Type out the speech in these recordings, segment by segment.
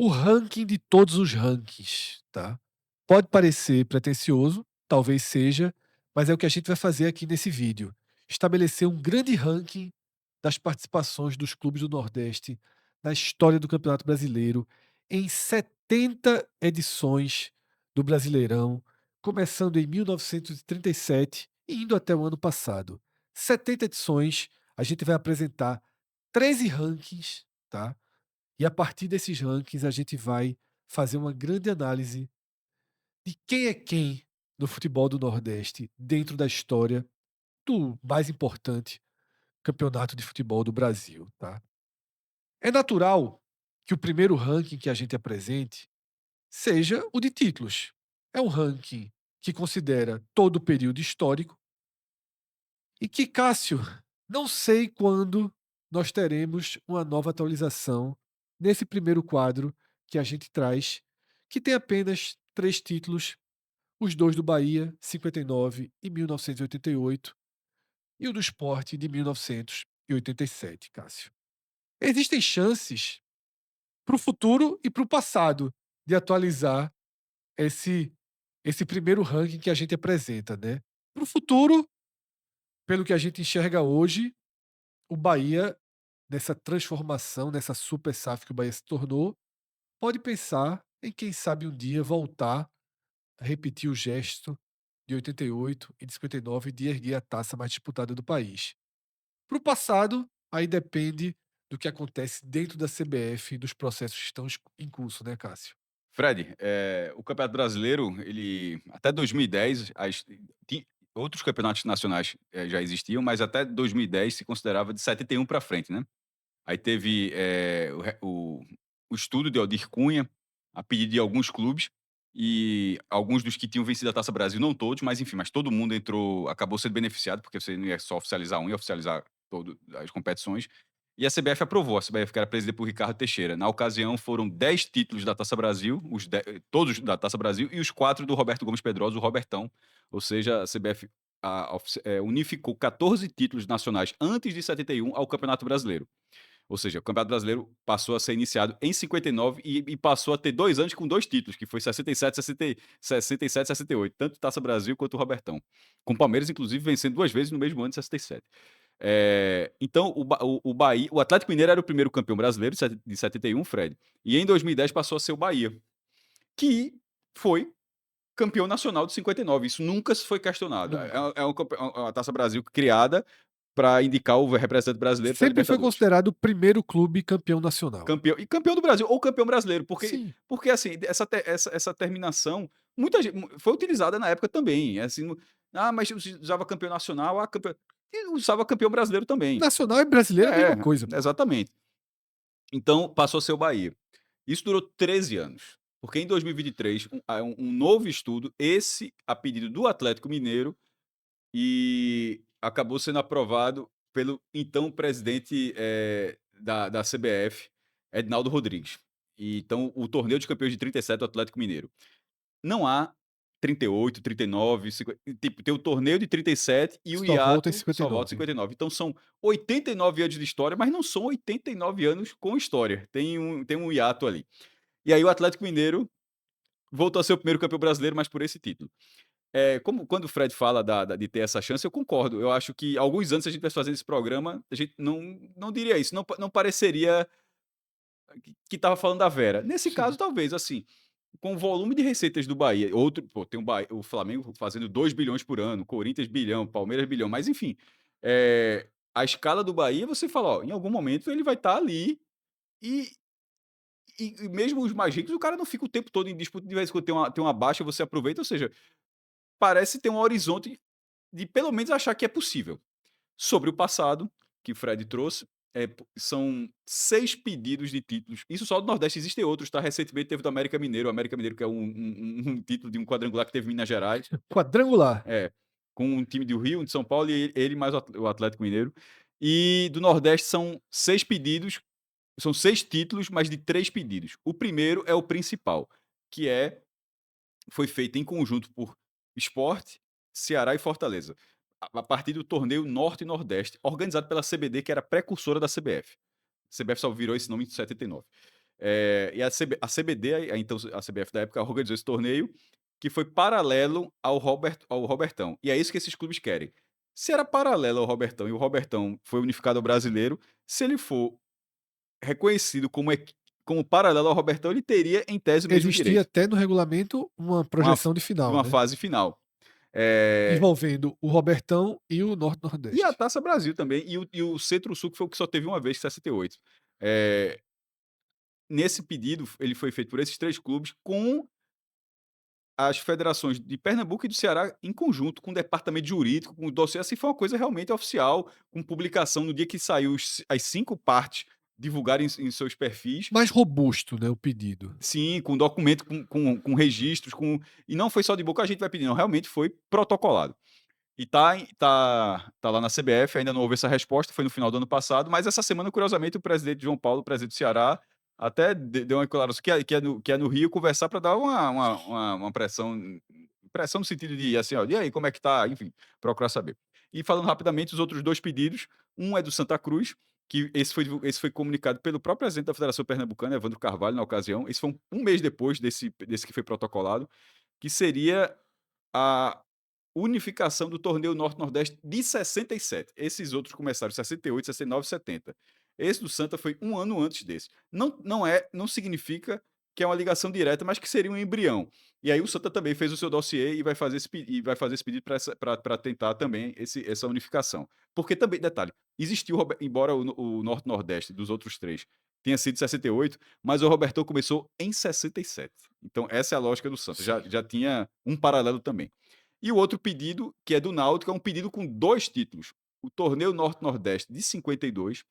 o ranking de todos os rankings, tá? Pode parecer pretensioso, talvez seja, mas é o que a gente vai fazer aqui nesse vídeo. Estabelecer um grande ranking das participações dos clubes do Nordeste na história do Campeonato Brasileiro em 70 edições do Brasileirão, começando em 1937 e indo até o ano passado. 70 edições, a gente vai apresentar 13 rankings, tá? E a partir desses rankings a gente vai fazer uma grande análise de quem é quem no futebol do Nordeste dentro da história do mais importante campeonato de futebol do Brasil, tá? É natural que o primeiro ranking que a gente apresente seja o de títulos. É um ranking que considera todo o período histórico e que, Cássio, não sei quando nós teremos uma nova atualização nesse primeiro quadro que a gente traz, que tem apenas 3 títulos, os 2 do Bahia, 59 e 1988, e o do Sport de 1987, Cássio. Existem chances para o futuro e para o passado de atualizar esse esse primeiro ranking que a gente apresenta, né. Para o futuro, pelo que a gente enxerga hoje, o Bahia, nessa transformação, nessa super SAF que o Bahia se tornou, pode pensar em quem sabe um dia voltar a repetir o gesto de 88 e de 59 de erguer a taça mais disputada do país. Para o passado, aí depende do que acontece dentro da CBF e dos processos que estão em curso, né, Cássio? Fred, o Campeonato Brasileiro, ele até 2010, outros campeonatos nacionais já existiam, mas até 2010 se considerava de 71 para frente, né? Aí teve o estudo de Aldir Cunha, a pedido de alguns clubes, e alguns dos que tinham vencido a Taça Brasil, não todos, mas enfim, mas todo mundo entrou, acabou sendo beneficiado, porque você não ia só oficializar um, ia oficializar todas as competições. E a CBF aprovou, a CBF que era presidida por Ricardo Teixeira. Na ocasião foram 10 títulos da Taça Brasil, todos da Taça Brasil, e os 4 do Roberto Gomes Pedrosa, o Robertão. Ou seja, a CBF unificou 14 títulos nacionais antes de 71 ao Campeonato Brasileiro. Ou seja, o Campeonato Brasileiro passou a ser iniciado em 59 e passou a ter 2 anos com 2 títulos, que foi 67, 67, 68, tanto Taça Brasil quanto o Robertão. Com o Palmeiras, inclusive, vencendo 2 vezes no mesmo ano de 67. Então, o Bahia, o Atlético Mineiro era o primeiro campeão brasileiro de 71, Fred, e em 2010 passou a ser o Bahia, que foi campeão nacional de 59. Isso nunca se foi questionado. Nunca. É uma Taça Brasil criada para indicar o representante brasileiro para a Sempre foi Libertadores. considerado o primeiro clube campeão nacional. Campeão do Brasil ou campeão brasileiro, Sim, porque assim, essa terminação, muita gente foi utilizada na época também, assim, mas usava campeão nacional, e usava campeão brasileiro também. nacional e brasileiro é a mesma É, coisa, pô. exatamente. Então, passou a ser o Bahia. Isso durou 13 anos, porque em 2023, um novo estudo, esse a pedido do Atlético Mineiro, e acabou sendo aprovado pelo então presidente, da CBF, Edinaldo Rodrigues. E então o torneio de campeões de 37 do Atlético Mineiro. Não há 38, 39, 50, tipo, tem o torneio de 37 e o Só volta em hiato cinquenta e só volta em nove. 59. Então são 89 anos de história, mas não são 89 anos com história, tem um hiato ali. E aí o Atlético Mineiro voltou a ser o primeiro campeão brasileiro, mas por esse título. Como quando o Fred fala de ter essa chance, eu concordo. Eu acho que alguns anos, se a gente estivesse fazendo esse programa, a gente não diria isso, não pareceria que estava falando da Vera. Nesse caso, Sim. talvez, assim, com o volume de receitas do Bahia, tem o Flamengo fazendo 2 bilhões por ano, Corinthians bilhão, Palmeiras bilhão, mas enfim, a escala do Bahia, você fala, ó, em algum momento ele vai estar ali e e mesmo os mais ricos, o cara não fica o tempo todo em disputa, de vez em quando tem uma baixa, você aproveita, ou seja, parece ter um horizonte de pelo menos achar que é possível. Sobre o passado, que o Fred trouxe, são 6 pedidos de títulos. Isso só do Nordeste, existem outros, tá? Recentemente teve do América Mineiro, o América Mineiro que é um título de um quadrangular que teve em Minas Gerais, Quadrangular. é, com um time do Rio, de São Paulo e ele mais o Atlético Mineiro. E do Nordeste são 6 pedidos, são 6 títulos, mas de 3 pedidos. O primeiro é o principal, que foi feito em conjunto por Sport, Ceará e Fortaleza, a partir do torneio Norte e Nordeste, organizado pela CBD, que era precursora da CBF. A CBF só virou esse nome em 79. E a CBD, então a CBF da época, organizou esse torneio, que foi paralelo ao Robertão. E é isso que esses clubes querem. Se era paralelo ao Robertão e o Robertão foi unificado ao Brasileiro, se ele for reconhecido como paralelo ao Robertão, ele teria, em tese, o mesmo Existia direito. até no regulamento uma Uma, projeção de de final, uma né? fase final. É, Envolvendo o Robertão e o e a Norte-Nordeste. Taça Brasil também. E o Centro-Sul, que foi o que só teve uma vez, em 68. É, nesse pedido, ele foi feito por esses 3 clubes com as federações de Pernambuco e do Ceará em conjunto, com o departamento jurídico, com o dossiê, assim, foi uma coisa realmente oficial, com publicação no dia que saiu as 5 partes divulgarem em seus perfis. Mais robusto, né, o pedido. Sim, com documento, com registros, e não foi só de boca a gente vai pedir, não, realmente foi protocolado. E tá lá na CBF, ainda não houve essa resposta, foi no final do ano passado, mas essa semana, curiosamente, o presidente João Paulo, o presidente do Ceará, até deu uma declaração que é no Rio, conversar para dar uma pressão no sentido de, assim, ó, e aí, como é que tá? Enfim, procurar saber. E falando rapidamente, os outros 2 pedidos, um é do Santa Cruz, que esse foi comunicado pelo próprio presidente da Federação Pernambucana, Evandro Carvalho, na ocasião, esse foi um mês depois desse que foi protocolado, que seria a unificação do torneio Norte-Nordeste de 67. Esses outros começaram em 68, 69 e 70. Esse do Santa foi um ano antes desse. Não significa que é uma ligação direta, mas que seria um embrião. E aí o Santa também fez o seu dossiê e vai fazer esse pedido para tentar também essa unificação. Porque também, detalhe, existiu, embora o Norte-Nordeste dos outros 3 tenha sido em 68, mas o Robertão começou em 67. Então essa é a lógica do Santa. Sim. Já tinha um paralelo também. E o outro pedido, que é do Náutico, é um pedido com 2 títulos. O Torneio Norte-Nordeste de 52,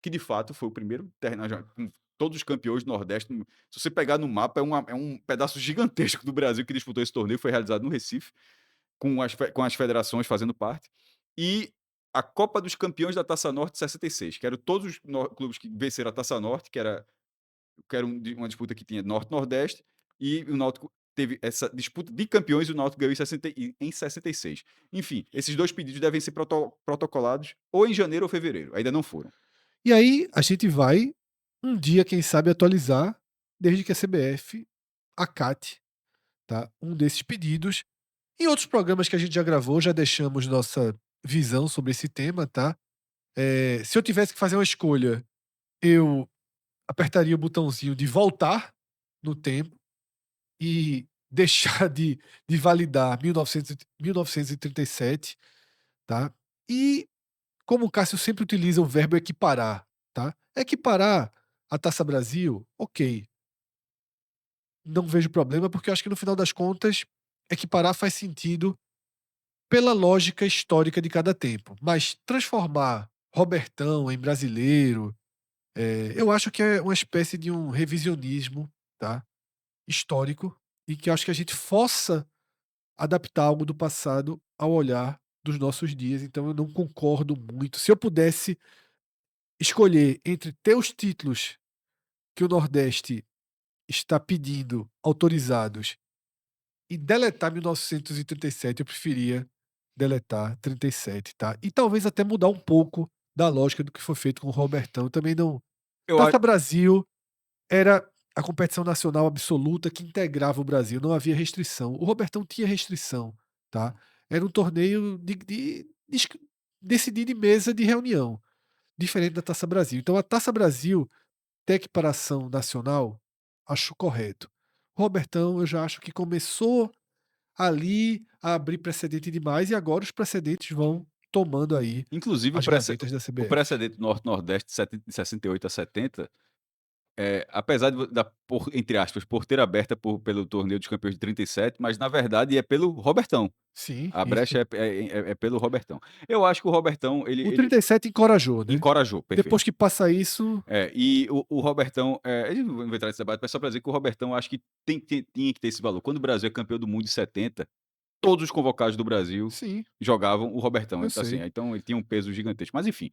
que de fato foi o primeiro terreno com todos os campeões do Nordeste. Se você pegar no mapa, é um pedaço gigantesco do Brasil que disputou esse torneio, foi realizado no Recife, com as federações fazendo parte. E a Copa dos Campeões da Taça Norte de 66, que eram todos os clubes que venceram a Taça Norte, que era uma disputa que tinha Norte-Nordeste, e o Náutico teve essa disputa de campeões e o Náutico ganhou em 66. Enfim, esses 2 pedidos devem ser protocolados ou em janeiro ou fevereiro, ainda não foram. E aí a gente vai, um dia, quem sabe, atualizar, desde que a CBF acate, tá, um desses pedidos. Em outros programas que a gente já gravou, já deixamos nossa visão sobre esse tema, tá? Se eu tivesse que fazer uma escolha, eu apertaria o botãozinho de voltar no tempo e deixar de validar 1937, tá? E como o Cássio sempre utiliza o verbo equiparar, tá? Equiparar a Taça Brasil, ok, não vejo problema, porque eu acho que no final das contas, equiparar faz sentido pela lógica histórica de cada tempo. Mas transformar Robertão em brasileiro, eu acho que é uma espécie de um revisionismo, tá? Histórico, e que eu acho que a gente força adaptar algo do passado ao olhar dos nossos dias. Então eu não concordo muito. Se eu pudesse escolher entre ter os títulos que o Nordeste está pedindo autorizados e deletar 1937, eu preferia deletar 37, tá? E talvez até mudar um pouco da lógica do que foi feito com o Robertão. Eu também não. Eu Taça acho Brasil era a competição nacional absoluta que integrava o Brasil, não havia restrição. O Robertão tinha restrição, tá? Era um torneio decidido em mesa de reunião, diferente da Taça Brasil. Então a Taça Brasil, ter equiparação nacional, acho correto. O Robertão, eu já acho que começou ali a abrir precedente demais e agora os precedentes vão tomando aí inclusive as gavetas da o CBF. precedente Norte-Nordeste de 68 a 70, apesar entre aspas, por ter aberta pelo Torneio dos Campeões de 37, mas na verdade é pelo Robertão. Sim, A brecha isso. é pelo Robertão. Eu acho que o Robertão, ele O ele 37 encorajou, né? encorajou, Depois perfeito. que passa isso, E o Robertão, a gente não vai entrar nesse debate, mas só para dizer que o Robertão, eu acho que tinha que ter esse valor. Quando o Brasil é campeão do mundo em 70, todos os convocados do Brasil sim, jogavam o Robertão. eu Então, assim, sei. então ele tinha um peso gigantesco. Mas enfim,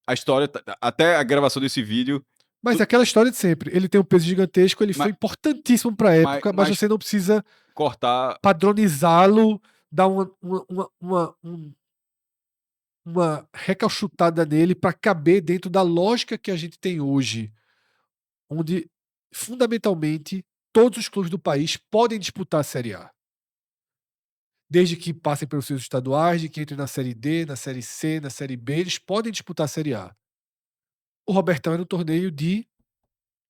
a história, até a gravação desse vídeo, Mas é tu- aquela história de sempre. Ele tem um peso gigantesco, ele foi ma- importantíssimo para a mas, época, mas mas você não precisa cortar. padronizá-lo, dar uma recalchutada nele para caber dentro da lógica que a gente tem hoje, onde, fundamentalmente, todos os clubes do país podem disputar a Série A. Desde que passem pelos seus estaduais, de que entrem na Série D, na Série C, na Série B, eles podem disputar a Série A. O Robertão era um torneio de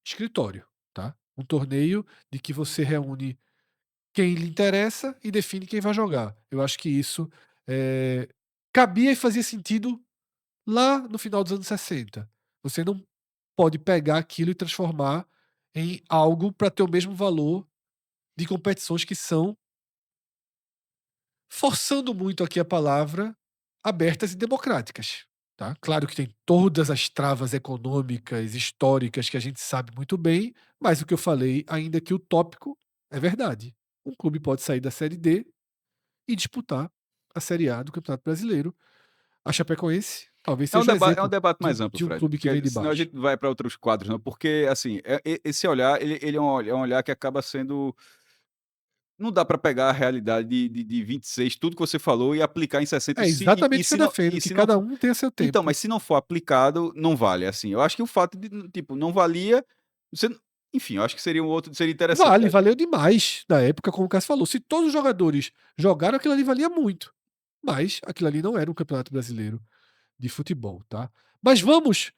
escritório, tá? Um torneio de que você reúne quem lhe interessa e define quem vai jogar. Eu acho que isso, eh, cabia e fazia sentido lá no final dos anos 60. Você não pode pegar aquilo e transformar em algo para ter o mesmo valor de competições que são, forçando muito aqui a palavra, abertas e democráticas, tá. Claro que tem todas as travas econômicas, históricas que a gente sabe muito bem, mas o que eu falei, ainda que utópico, é verdade. Um clube pode sair da série D e disputar a série A do Campeonato Brasileiro. A Chapecoense talvez seja o É um exemplo debate de mais um amplo, de um Fred, clube que vem porque de senão a baixo. gente vai para outros quadros, não, porque, assim, esse olhar, ele é um olhar que acaba sendo. Não dá para pegar a realidade de 26, tudo que você falou, e aplicar em 60, É exatamente o que eu defendo, que se não cada for. um tenha seu Então, tempo. mas se não for aplicado, não vale, assim. Eu acho que o fato de, tipo, não valia, você enfim, eu acho que seria interessante. Vale, valeu demais na época, como o Cássio falou. Se todos os jogadores jogaram, aquilo ali valia muito. Mas aquilo ali não era um campeonato brasileiro de futebol, tá? Mas vamos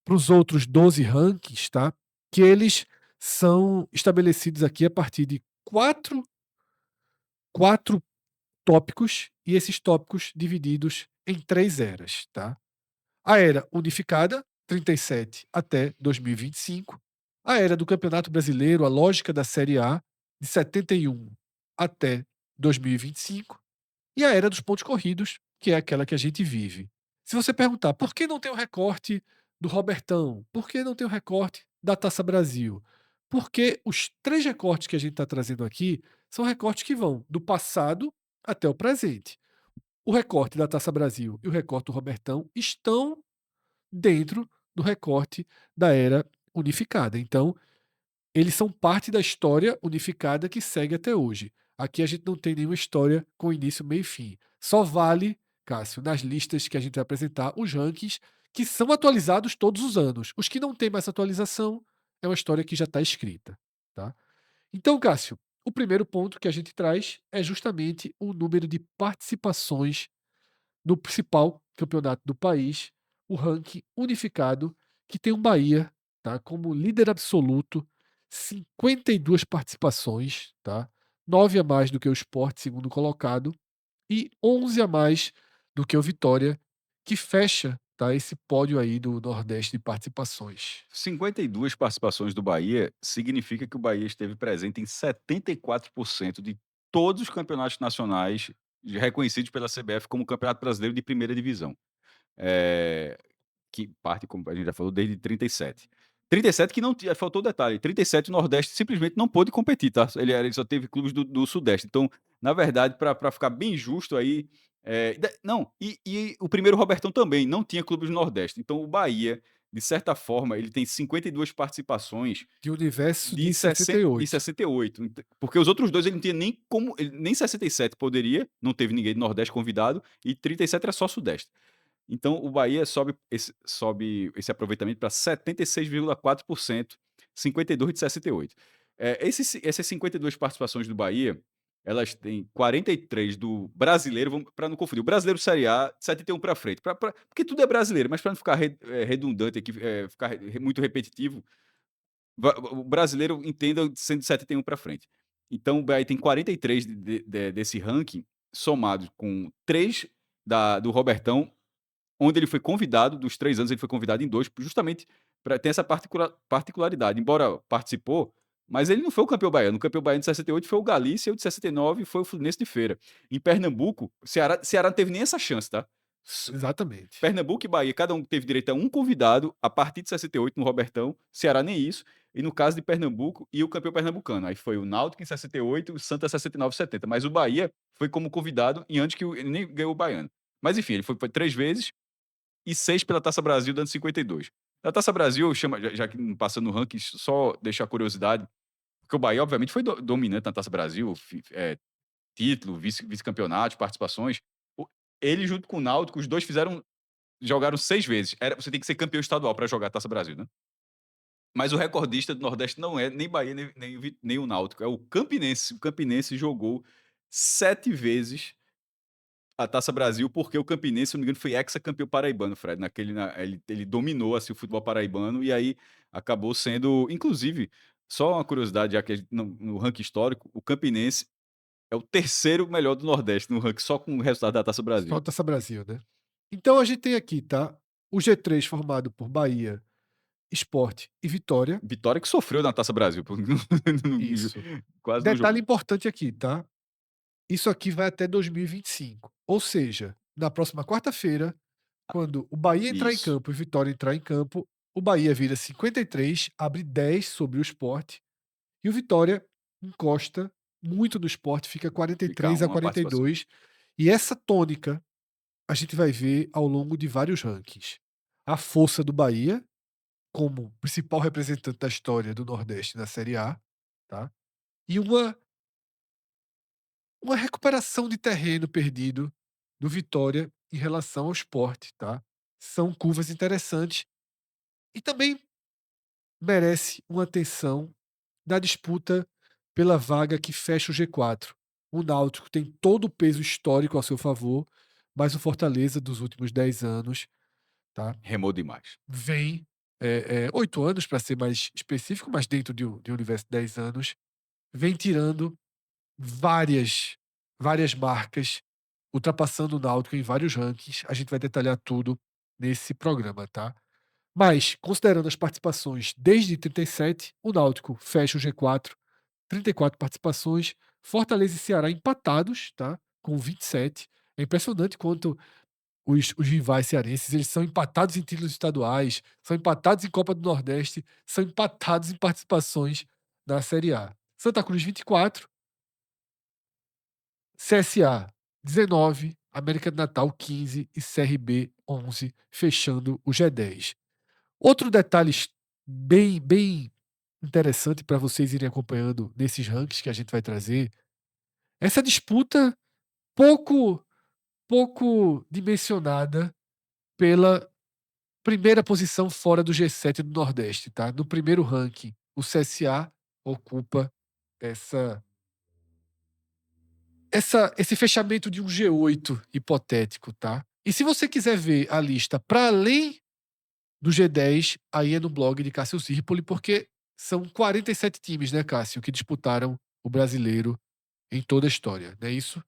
para os outros 12 rankings, tá? Que eles são estabelecidos aqui a partir de quatro tópicos, e esses tópicos divididos em 3 eras, tá? A era unificada, 37 até 2025. A era do Campeonato Brasileiro, a lógica da Série A, de 71 até 2025. E a era dos pontos corridos, que é aquela que a gente vive. Se você perguntar por que não tem o recorte do Robertão, por que não tem o recorte da Taça Brasil? Porque os 3 recortes que a gente está trazendo aqui são recortes que vão do passado até o presente. O recorte da Taça Brasil e o recorte do Robertão estão dentro do recorte da era unificada. Então, eles são parte da história unificada que segue até hoje. Aqui a gente não tem nenhuma história com início, meio e fim. Só vale, Cássio, nas listas que a gente vai apresentar, os rankings que são atualizados todos os anos. Os que não têm mais atualização é uma história que já está escrita. Tá? Então, Cássio, o primeiro ponto que a gente traz é justamente o número de participações no principal campeonato do país, o ranking unificado, que tem o Bahia, tá, como líder absoluto, 52 participações, tá, 9 a mais do que o Sport, segundo colocado, e 11 a mais do que o Vitória, que fecha, tá, esse pódio aí do Nordeste de participações. 52 participações do Bahia significa que o Bahia esteve presente em 74% de todos os campeonatos nacionais reconhecidos pela CBF como Campeonato Brasileiro de Primeira Divisão. Eh, que parte, como a gente já falou, desde 37. 37 que não tinha, faltou o detalhe, 37 o Nordeste simplesmente não pôde competir, tá? Ele só teve clubes do Sudeste. Então, na verdade, para ficar bem justo aí, não, e o primeiro Robertão também não tinha clubes do Nordeste. Então, o Bahia, de certa forma, ele tem 52 participações De universo de de 68. 68, porque os outros 2 ele não tinha nem como, nem 67 poderia, não teve ninguém do Nordeste convidado, e 37 era só Sudeste. Então o Bahia sobe esse aproveitamento para 76,4%, 52 de 68. Essas 52 participações do Bahia, elas têm 43 do brasileiro, para não confundir, o brasileiro Série A, 71 para frente, porque tudo é brasileiro, mas para não ficar redundante aqui, ficar muito repetitivo, o brasileiro entenda sendo de 71 para frente. Então o Bahia tem 43 desse ranking, somado com 3 do Robertão, onde ele foi convidado, dos 3 anos ele foi convidado em 2, justamente para ter essa particularidade. Embora participou, mas ele não foi o campeão baiano. O campeão baiano de 68 foi o Galícia, e o de 69 foi o Fluminense de Feira. Em Pernambuco, Ceará não teve nem essa chance, tá? Exatamente. Pernambuco e Bahia, cada um teve direito a um convidado a partir de 68 no Robertão, Ceará nem isso. E no caso de Pernambuco e o campeão pernambucano, aí foi o Náutico em 68 e o Santa 69 70. Mas o Bahia foi como convidado e antes que ele nem ganhou o baiano. Mas enfim, ele foi 3 vezes e 6 pela Taça Brasil, dando 52. A Taça Brasil, chama, já que não passa no ranking, só deixar a curiosidade, porque o Bahia, obviamente, foi dominante na Taça Brasil, título, vice-campeonatos, participações. Ele, junto com o Náutico, os dois jogaram 6 vezes. Você tem que ser campeão estadual para jogar a Taça Brasil, né? Mas o recordista do Nordeste não é nem Bahia, nem o Náutico, é o Campinense. O Campinense jogou 7 vezes a Taça Brasil, porque o Campinense, se não me engano, foi hexacampeão paraibano, Fred. Ele dominou assim, o futebol paraibano e aí acabou sendo. Inclusive, só uma curiosidade, já que no ranking histórico, o Campinense é o terceiro melhor do Nordeste no ranking, só com o resultado da Taça Só Brasil. Taça Brasil, né. Então a gente tem aqui, tá, o G3 formado por Bahia, Sport e Vitória. Vitória que sofreu na Taça Brasil, pô, Isso. quase não Detalhe jogou. importante aqui, tá, isso aqui vai até 2025, ou seja, na próxima quarta-feira, quando o Bahia entrar em Isso, campo e o Vitória entrar em campo, o Bahia vira 53, abre 10 sobre o Sport, e o Vitória encosta muito no Sport, fica fica 43 a uma participação. 42, e essa tônica a gente vai ver ao longo de vários rankings. A força do Bahia, como principal representante da história do Nordeste na Série A, tá? E uma recuperação de terreno perdido do Vitória em relação ao Sport, tá? São curvas interessantes e também merece uma atenção da disputa pela vaga que fecha o G4. O Náutico tem todo o peso histórico ao seu favor, mas o Fortaleza dos últimos 10 anos, tá? Remou demais. Vem 8 anos para ser mais específico, mas dentro de um universo de 10 anos, vem tirando várias várias marcas, ultrapassando o Náutico em vários rankings. A gente vai detalhar tudo nesse programa, tá. Mas, considerando as participações desde 37, o Náutico fecha o G4, 34 participações, Fortaleza e Ceará empatados, tá, com 27. É impressionante quanto os rivais cearenses, eles são empatados em títulos estaduais, são empatados em Copa do Nordeste, são empatados em participações na Série A. Santa Cruz 24, CSA 19, América de Natal 15 e CRB 11, fechando o G10. Outro detalhe bem interessante para vocês irem acompanhando nesses rankings que a gente vai trazer, essa disputa pouco pouco dimensionada pela primeira posição fora do G7 do Nordeste, tá? No primeiro ranking, o CSA ocupa essa esse fechamento de um G8 hipotético, tá? E se você quiser ver a lista para além do G10, aí é no blog de Cássio Zirpoli, porque são 47 times, né, Cássio, que disputaram o Brasileiro em toda a história, não é isso?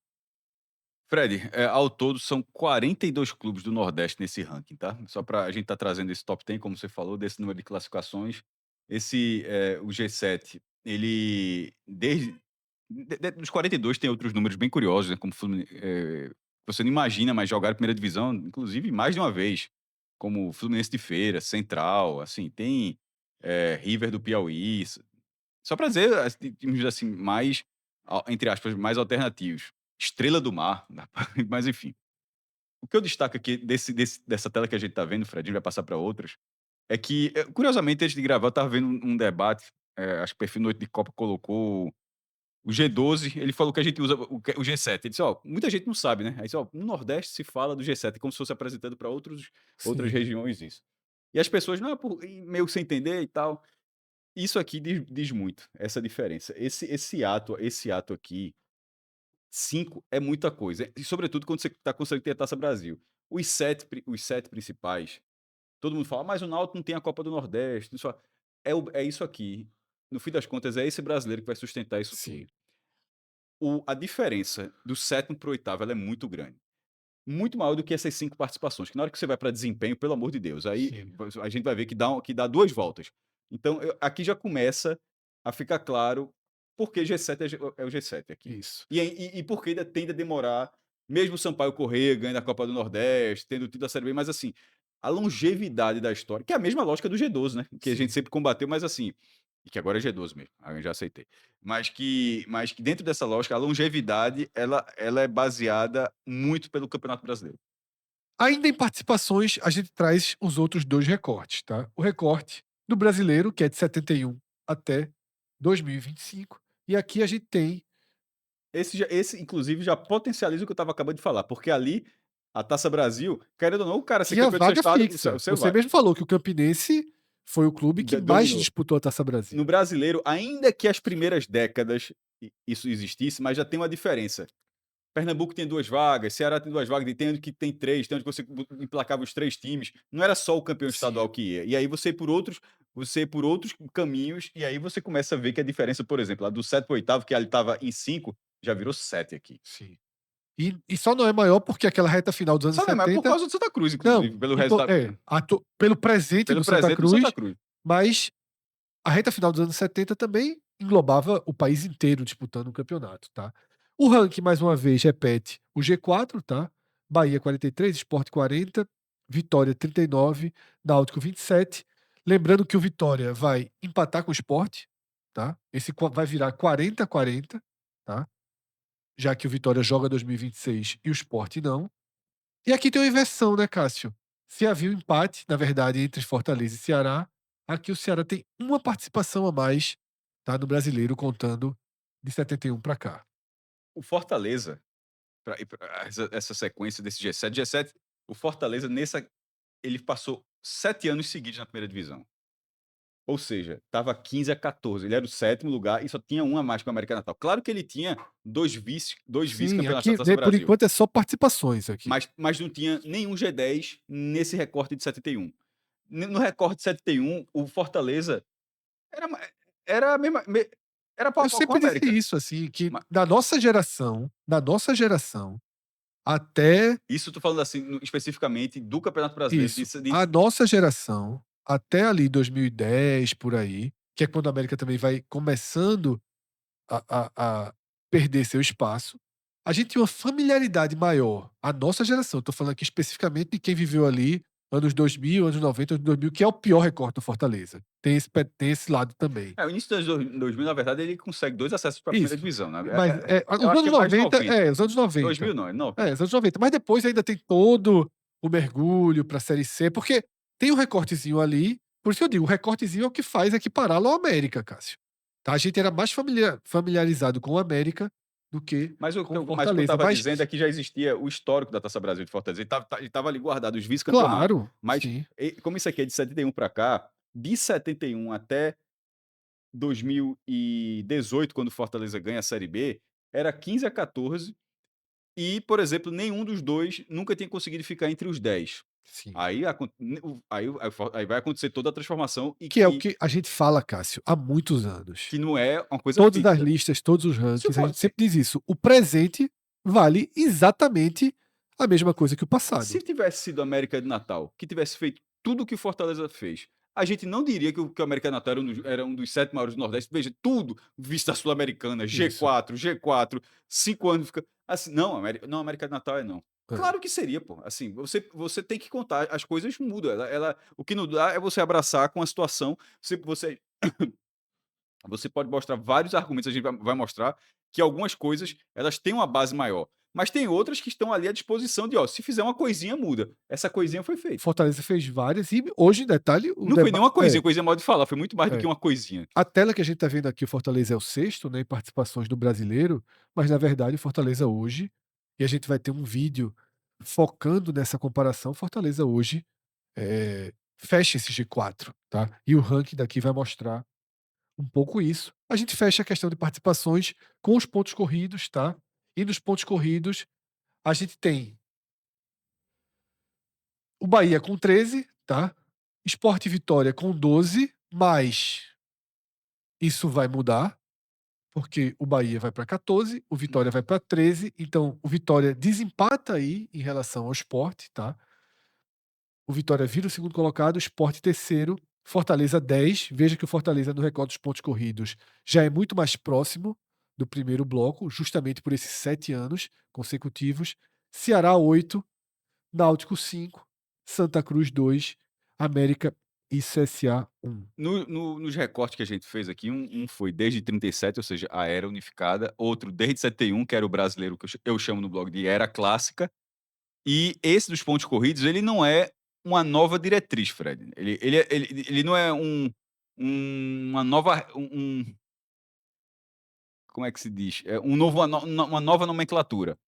Fred, ao todo são 42 clubes do Nordeste nesse ranking, tá? Só para a gente tá trazendo esse top 10, como você falou, desse número de classificações. O G7, ele dos 42 tem outros números bem curiosos, né, como você não imagina, mas jogaram primeira divisão, inclusive mais de uma vez, como Fluminense de Feira, Central, assim, tem, River do Piauí, só para dizer, times assim mais, entre aspas, mais alternativos. Estrela do Mar, mas enfim. O que eu destaco aqui dessa tela que a gente tá vendo, Fred, a gente vai passar para outras, é que, curiosamente, antes de gravar, eu estava vendo um debate, acho que o perfil Noite de Copa colocou o G12, ele falou que a gente usa o G7. Ele disse: "Ó, muita gente não sabe, né?" Aí disse: "Ó, no Nordeste se fala do G7, como se fosse apresentando para outras Sim, regiões isso." E as pessoas, não, e meio sem entender e tal. Isso aqui diz muito, essa diferença. Esse ato aqui 5 é muita coisa, e sobretudo quando você está conseguindo ter a Taça Brasil. Os sete principais, todo mundo fala: "Mas o Náutico não tem a Copa do Nordeste, só" é isso aqui. No fim das contas, é esse brasileiro que vai sustentar isso tudo. sim, A diferença do sétimo para o oitavo, ela é muito grande. Muito maior do que essas 5 participações, que na hora que você vai para desempenho, pelo amor de Deus, aí sim, a gente vai ver que dá 2 voltas. Então aqui já começa a ficar claro porque G7 é o G7 aqui. isso. E por que ainda tende a demorar, mesmo o Sampaio Corrêa ganhando a Copa do Nordeste, tendo tido a Série B, mas assim, a longevidade da história, que é a mesma lógica do G12, né, que a gente Sim. sempre combateu, mas assim, e que agora é G12 mesmo, aí eu já aceitei. Mas que dentro dessa lógica, a longevidade, ela é baseada muito pelo Campeonato Brasileiro. Ainda em participações, a gente traz os outros 2 recortes, tá? O recorte do brasileiro, que é de 71 até 2025, e aqui a gente tem Esse inclusive já potencializa o que eu estava acabando de falar, porque ali, a Taça Brasil, querendo ou não, o cara ser tinha campeão do seu vaga estado, fixa. o seu Você vai. mesmo falou que o Campinense foi o clube que mais Dominou. disputou a Taça Brasil. No brasileiro, ainda que as primeiras décadas isso existisse, mas já tem uma diferença. Pernambuco tem 2 vagas, Ceará tem 2 vagas, e tem onde que tem 3, tem onde que você emplacava os 3 times. Não era só o campeão Sim, estadual que ia. E aí você ir por outros caminhos, e aí você começa a ver que a diferença, por exemplo, lá do 7 para o 8º, que ali estava em 5, já virou 7 aqui. sim. E só não é maior porque aquela reta final dos anos Só não é mais por 70 causa do Santa Cruz, não, inclusive, pelo resultado, pelo presente pelo do Santa presente do Santa Cruz, Cruz. mas a reta final dos anos 70 também englobava o país inteiro disputando o campeonato, tá. O ranking, mais uma vez, repete o G4, tá. Bahia 43, Sport 40, Vitória 39, Náutico 27. Lembrando que o Vitória vai empatar com o Sport, tá. Esse vai virar 40-40, tá, já que o Vitória joga 2026 e o Sport não. E aqui tem uma inversão, né, Cássio? Se havia um empate, na verdade, entre Fortaleza e Ceará, aqui o Ceará tem uma participação a mais, tá, no Brasileiro, contando de 71 para cá. O Fortaleza, pra essa sequência desse G7, o Fortaleza ele passou 7 anos seguidos na primeira divisão. Ou seja, estava 15-14. Ele era o 7º lugar e só tinha um a mais que o América Natal. Claro que ele tinha 2 Sim, vice-campeonatos da aqui, Taça né, por Brasil, enquanto é só participações aqui. mas não tinha nenhum G10 nesse recorte de 71. No recorte de 71, o Fortaleza era ma era a mesma me era pau Eu a pau com o sempre disse América. isso, assim, que Ma na nossa geração, até Isso eu tô falando, assim, especificamente do Campeonato Brasileiro, isso, a nossa geração, até ali 2010, por aí, que é quando a América também vai começando a perder seu espaço. A gente tinha uma familiaridade maior, a nossa geração, estou falando aqui especificamente de quem viveu ali anos 2000, anos 90, anos 2000, que é o pior recorte do Fortaleza. Tem esse lado também. o início dos 2000, na verdade, ele consegue 2 acessos pra primeira Isso, divisão, né. mas, Eu os acho que anos é mais 90 90. os anos 90. 2000 não, é Os 90. anos 90, mas depois ainda tem todo o mergulho pra Série C, porque tem um recortezinho ali, por isso que eu digo, o recortezinho é o que faz equipará-lo ao América, Cássio. Tá, a gente era mais familiarizado com o América do que Mas com o o que eu Fortaleza, estava mas dizendo é que já existia o histórico da Taça Brasil de Fortaleza, ele estava ali guardado, os vice-campeonatos. claro, Mas, sim, como isso aqui é de 71 para cá, de 71 até 2018, quando o Fortaleza ganha a Série B, era 15-14 e, por exemplo, nenhum dos 2 nunca tinha conseguido ficar entre os 10. sim. Aí aí vai acontecer toda a transformação e Que é o que a gente fala, Cássio, há muitos anos. que não é uma coisa Todas as fixa. listas, todos os Se o rankings, a For gente sempre diz isso, o presente vale exatamente a mesma coisa que o passado. Se tivesse sido América de Natal, que tivesse feito tudo o que o Fortaleza fez, a gente não diria que o América de Natal era um dos 7 maiores do Nordeste. Veja, tudo, vista Sul-Americana, Isso, G4, 5 anos fica assim, não, América de Natal é não. é. Claro que seria, pô. Assim, você tem que contar, as coisas mudam. O que não dá é você abraçar com a situação. Você pode mostrar vários argumentos, a gente vai mostrar que algumas coisas, elas têm uma base maior, mas tem outras que estão ali à disposição de, ó, se fizer uma coisinha, muda. Essa coisinha foi feita. Fortaleza fez várias e hoje, detalhe, o Não foi nem debate uma coisinha mal de falar, foi muito mais do que é. uma coisinha. A tela que a gente tá vendo aqui, o Fortaleza é o sexto, né, em participações do Brasileiro, mas na verdade o Fortaleza hoje, e a gente vai ter um vídeo focando nessa comparação, Fortaleza hoje, fecha esse G4, tá. E o ranking daqui vai mostrar um pouco isso. A gente fecha a questão de participações com os pontos corridos, tá. E nos pontos corridos, a gente tem o Bahia com 13, tá. Sport e Vitória com 12, mas isso vai mudar, porque o Bahia vai para 14, o Vitória vai para 13, então o Vitória desempata aí em relação ao Sport, tá. O Vitória vira o segundo colocado, o Sport terceiro, Fortaleza 10. Veja que o Fortaleza no recorde dos pontos corridos já é muito mais próximo do primeiro bloco, justamente por esses 7 anos consecutivos. Ceará 8, Náutico 5, Santa Cruz 2, América e CSA 1. Nos recortes que a gente fez aqui, um foi desde 37, ou seja, a era unificada, outro desde 71, que era o brasileiro, que eu chamo no blog de era clássica, e esse dos pontos corridos, ele não é uma nova diretriz, Fred. Ele não é uma nova, como é que se diz? É uma nova nomenclatura.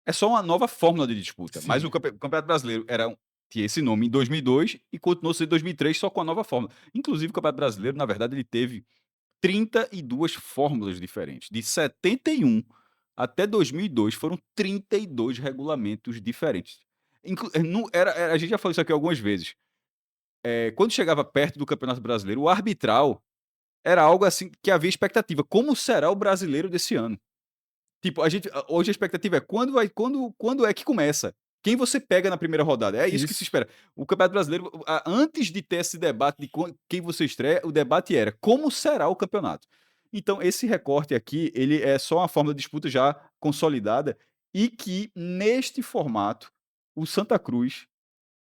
É só uma nova fórmula de disputa, mas Sim, o Campeonato Brasileiro era tinha esse nome em 2002 e continuou sendo em 2003 só com a nova fórmula. Inclusive o Campeonato Brasileiro, na verdade, ele teve 32 fórmulas diferentes. De 71 até 2002 foram 32 regulamentos diferentes. Não a gente já falou isso aqui algumas vezes. Quando chegava perto do Campeonato Brasileiro, o arbitral era algo assim que havia expectativa. Como será o brasileiro desse ano? Tipo, hoje a expectativa é quando é que começa? Quem você pega na primeira rodada? É isso que se Isso, espera. O Campeonato Brasileiro, antes de ter esse debate de quem você estreia, o debate era como será o campeonato. Então, esse recorte aqui, ele é só uma forma de disputa já consolidada e que, neste formato, o Santa Cruz,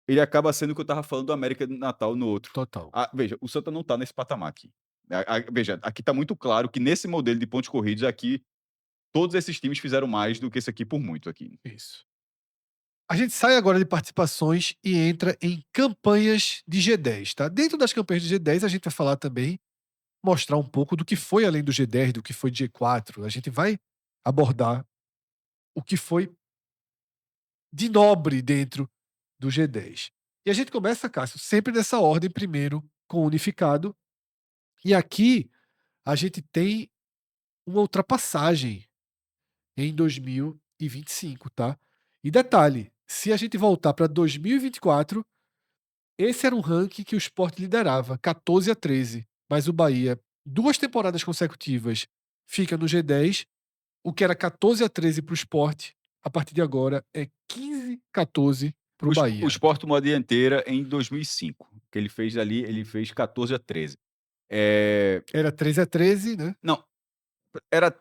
ele acaba sendo o que eu estava falando do América do Natal no outro. total. Veja, o Santa não está nesse patamar aqui. Veja, aqui está muito claro que nesse modelo de pontos corridos aqui, todos esses times fizeram mais do que esse aqui por muito aqui. Isso. A gente sai agora de participações e entra em campanhas de G10, tá? Dentro das campanhas de G10, a gente vai falar também, mostrar um pouco do que foi além do G10, do que foi G4. A gente vai abordar o que foi de nobre dentro do G10. E a gente começa, Cássio, sempre nessa ordem, primeiro com o unificado. E aqui a gente tem uma ultrapassagem em 2025, tá? E detalhe, se a gente voltar para 2024, esse era um ranking que o Sport liderava, 14-13, mas o Bahia, 2 temporadas consecutivas, fica no G10, o que era 14-13 para o Sport, a partir de agora é 15-14 para o O Bahia. Sport tomou a dianteira em 2005, que ele fez ali, ele fez 14-13. Era 13-13, né? Não, era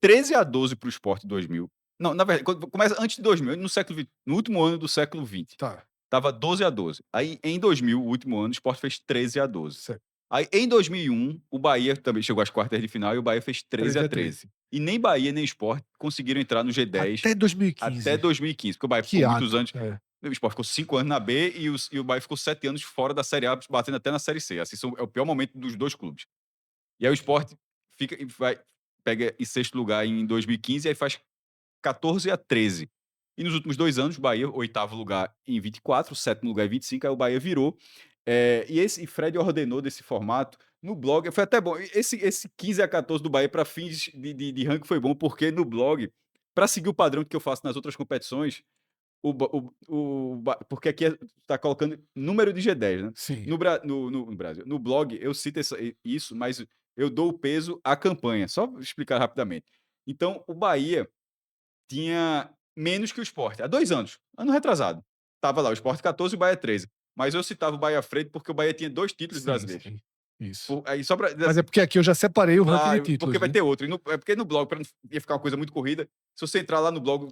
13-12 para o Sport em 2000. Não, na verdade, quando começa antes de 2000, no século XX, no último ano do século XX, Tá, estava 12-12. Aí em 2000, o último ano, o Sport fez 13-12. certo. Aí em 2001, o Bahia também chegou às quartas de final e o Bahia fez 13-13. 13-13. E nem Bahia nem Sport conseguiram entrar no G10 Até até 2015. 2015, porque o Bahia ficou Que muitos ato. anos. É. O Sport ficou 5 anos na B e o Bahia ficou 7 anos fora da Série A, batendo até na Série C. Assim, é o pior momento dos dois clubes. E aí o Sport pega em sexto lugar em 2015 e aí faz 14-13. E nos últimos 2 anos, o Bahia, oitavo lugar em 24, sétimo lugar em 25, aí o Bahia virou. E Fred ordenou desse formato no blog. Foi até bom. Esse 15-14 do Bahia para fins de ranking foi bom, porque no blog, para seguir o padrão que eu faço nas outras competições, porque aqui está colocando número de G10, né? Sim. No Brasil. No blog, eu cito isso, mas eu dou o peso à campanha. Só explicar rapidamente. Então, o Bahia tinha menos que o Sport há 2 anos, ano retrasado. Tava lá o Sport 14 e o Bahia 13. Mas eu citava o Bahia à frente porque o Bahia tinha 2 títulos Sim, brasileiros. sim. Isso. Aí só para dizer Mas é assim, porque aqui eu já separei o ranking de claro, porque títulos, vai né? ter outro. É porque no blog, para não ia ficar uma coisa muito corrida, se você entrar lá no blog.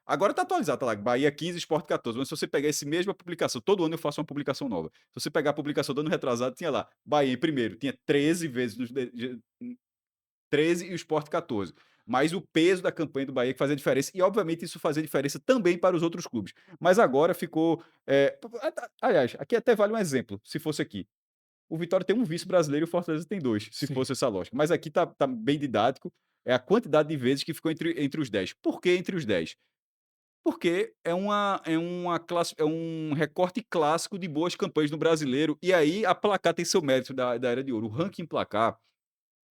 Agora tá atualizado, tá lá, Bahia 15, Sport 14. Mas se você pegar essa mesma publicação, todo ano eu faço uma publicação nova. Se você pegar a publicação do ano retrasado, tinha lá, Bahia em primeiro, tinha 13 vezes 13 e o Sport 14. Mas o peso da campanha do Bahia que fazia diferença, e obviamente isso fazia diferença também para os outros clubes. Mas agora ficou. Aliás, aqui até vale um exemplo, se fosse aqui. O Vitória tem um vice brasileiro e o Fortaleza tem 2, se Sim. fosse essa lógica. Mas aqui tá bem didático, é a quantidade de vezes que ficou entre os 10. Por que entre os 10? Porque é um recorte clássico de boas campanhas no brasileiro. E aí a placar tem seu mérito da Era de Ouro. O ranking placar,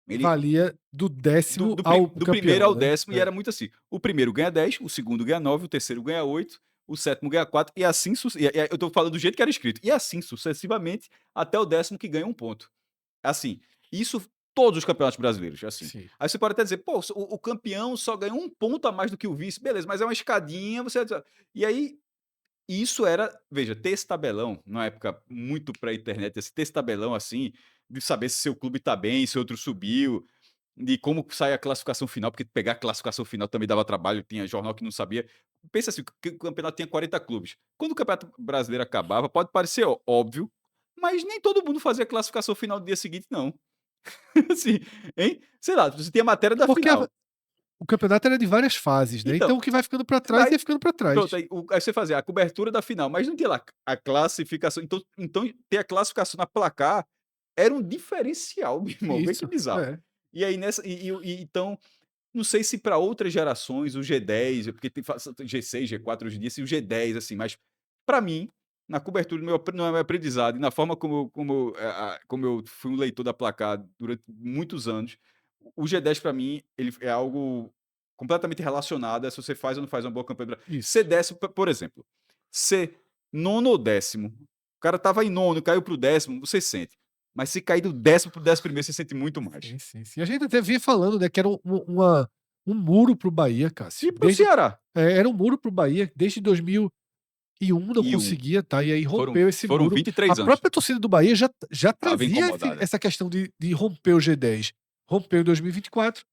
ele Valia do do, décimo do, ao do primeiro campeão, ao né? décimo, e era muito assim. O primeiro ganha 10, o segundo ganha 9, o terceiro ganha 8, o sétimo ganha 4, e assim eu tô falando do jeito que era escrito, e assim sucessivamente até o décimo que ganha um ponto. Assim, isso todos os campeonatos brasileiros, assim. Sim. Aí você pode até dizer, pô, o campeão só ganhou um ponto a mais do que o vice, beleza, mas é uma escadinha, você. E aí, isso era, veja, ter esse tabelão, numa época muito pré-internet, ter esse tabelão assim, de saber se seu clube tá bem, se outro subiu, de como sai a classificação final, porque pegar a classificação final também dava trabalho, tinha jornal que não sabia. Pensa assim, que o campeonato tinha 40 clubes. Quando o Campeonato Brasileiro acabava, pode parecer óbvio, mas nem todo mundo fazia a classificação final no dia seguinte, não. Assim, hein? Sei lá, você tem a matéria da Porque final. o campeonato era de várias fases, né? Então, Então o que vai ficando para trás vai, ia ficando para pronto, trás. aí você fazia a cobertura da final, mas não tinha lá a classificação. Então ter a classificação na placar era um diferencial, meu irmão. Vê que Isso, bizarro. é. E aí então, não sei se para outras gerações o G10, porque tem G6, G4 hoje em dia, se o G10 assim, mas Para mim, na cobertura no meu aprendizado e na forma como eu fui um leitor da Placar durante muitos anos, o G10 para mim, ele é algo completamente relacionado a se você faz ou não faz uma boa campanha. Ser Isso. décimo, por exemplo, ser nono ou décimo, o cara tava em nono, caiu pro décimo, você sente. Mas se cair do décimo pro 11º, você sente muito mais. Sim, sim, sim. A gente até vinha falando, né, que era um muro para o Bahia, E Cássio. pro Ceará? Era um muro para o Bahia, desde 2001 não E um. conseguia, tá? E aí Foram, rompeu esse foram muro. A 23 anos. própria torcida do Bahia já Tava trazia incomodada. essa questão de romper o G10. Rompeu em 2024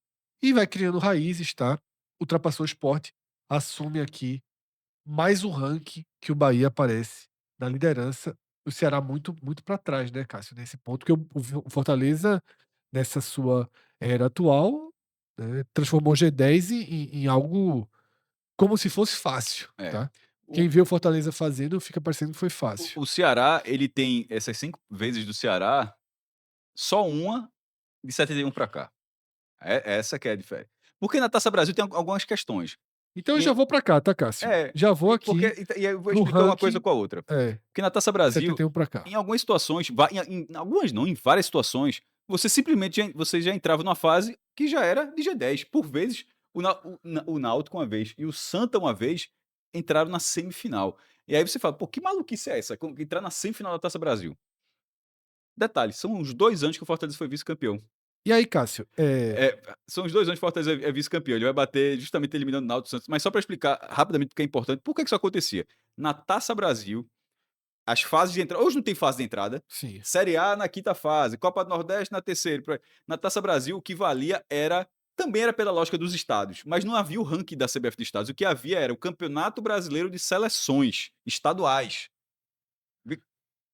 e vai criando raízes, tá? Ultrapassou o Sport, assume aqui mais um ranking que o Bahia aparece na liderança. O Ceará muito para trás, né, Cássio, nesse ponto, porque o Fortaleza, nessa sua era atual, né, transformou o G10 em algo como se fosse fácil, É. tá? O, Quem vê o Fortaleza fazendo, fica parecendo que foi fácil. o Ceará, ele tem essas 5 vezes do Ceará, só uma de 71 para cá. Essa que é a diferença. Porque na Taça Brasil tem algumas questões. Então eu já E vou para cá, tá, Cássio? é, Já vou aqui e aí eu vou pro explicar uma coisa ranking, com a outra. é, Porque na Taça Brasil, 71 para cá. em algumas situações, em algumas não, em várias situações, você simplesmente você já entrava numa fase que já era de G10. Por vezes, o Náutico uma vez e o Santa uma vez entraram na semifinal. E aí você fala, pô, que maluquice é essa? Entrar na semifinal da Taça Brasil. Detalhe, são uns 2 anos que o Fortaleza foi vice-campeão. E aí, Cássio, São os 2 anos que o Fortaleza é vice-campeão. Ele vai bater justamente eliminando o Náutico Santos. Mas só para explicar rapidamente porque é importante, por que isso acontecia? Na Taça Brasil, as fases de entrada. Hoje não tem fase de entrada. sim. Série A na quinta fase, Copa do Nordeste na terceira. Na Taça Brasil, o que valia era. Também era pela lógica dos estados, mas não havia o ranking da CBF de estados. O que havia era o Campeonato Brasileiro de Seleções estaduais.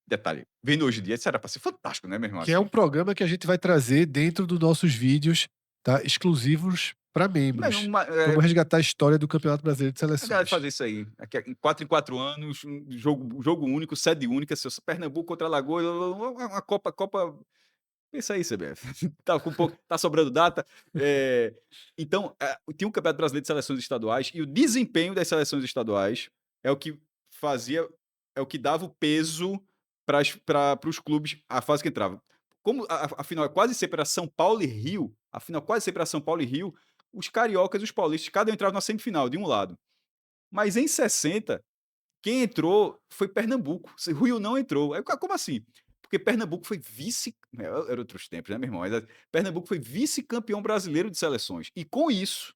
Detalhe, vendo hoje em dia, isso era para ser fantástico, né, meu irmão? Que é um Assim, programa que a gente vai trazer dentro dos nossos vídeos, tá, exclusivos para mas membros. Vamos resgatar a história do Campeonato Brasileiro de a galera fazer Seleções. isso aí. Aqui, em 4 em 4 anos, um jogo único, sede única, Pernambuco contra Alagoas, uma Copa. Pensa aí, CBF. Tá sobrando data. Então, tinha um Campeonato Brasileiro de Seleções Estaduais e o desempenho das seleções estaduais é o que fazia, é o que dava o peso para os clubes, a fase que entrava. Como a final é quase sempre era São Paulo e Rio, a final quase sempre era São Paulo e Rio, os cariocas e os paulistas, cada um entrava na semifinal, de um lado. Mas em 60, quem entrou foi Pernambuco. O Rio não entrou. Aí, como assim? Porque Pernambuco foi vice. Era outros tempos, né, meu irmão? Mas, Pernambuco foi vice-campeão brasileiro de seleções. E com isso,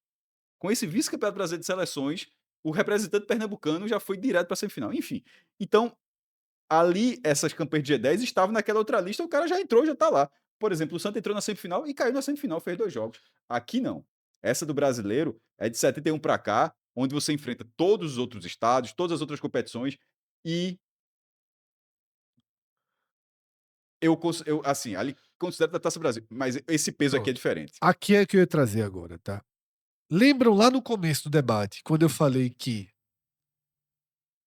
com esse vice-campeonato brasileiro de seleções, o representante pernambucano já foi direto para a semifinal. Enfim. Então, ali, essas campanhas de G10 estavam naquela outra lista, o cara já entrou, já está lá. Por exemplo, o Santa entrou na semifinal e caiu na semifinal, fez 2 jogos. Aqui não. Essa do brasileiro é de 71 para cá, onde você enfrenta todos os outros estados, todas as outras competições, e assim, ali considero da Taça Brasil, mas esse peso aqui é Pronto. diferente. Aqui é que eu ia trazer agora, tá? Lembram lá no começo do debate, quando eu falei que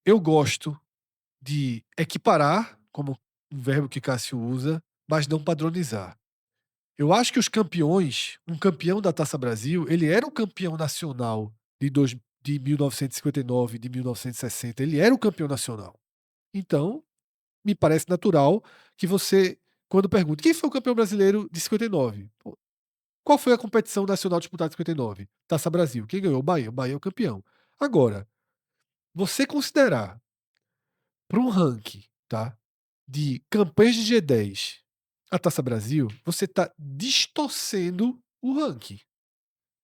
eu gosto de equiparar, como um verbo que Cássio usa, mas não padronizar. Eu acho que os campeões, um campeão da Taça Brasil, ele era o campeão nacional de 1959, de 1960. Ele era o campeão nacional. Então, me parece natural que você, quando pergunta quem foi o campeão brasileiro de 59? Pô, qual foi a competição nacional disputada em 59? Taça Brasil. Quem ganhou? O Bahia. O Bahia é o campeão. Agora, você considerar para um ranking, tá, de campanhas de G10 a Taça Brasil, você está distorcendo o ranking.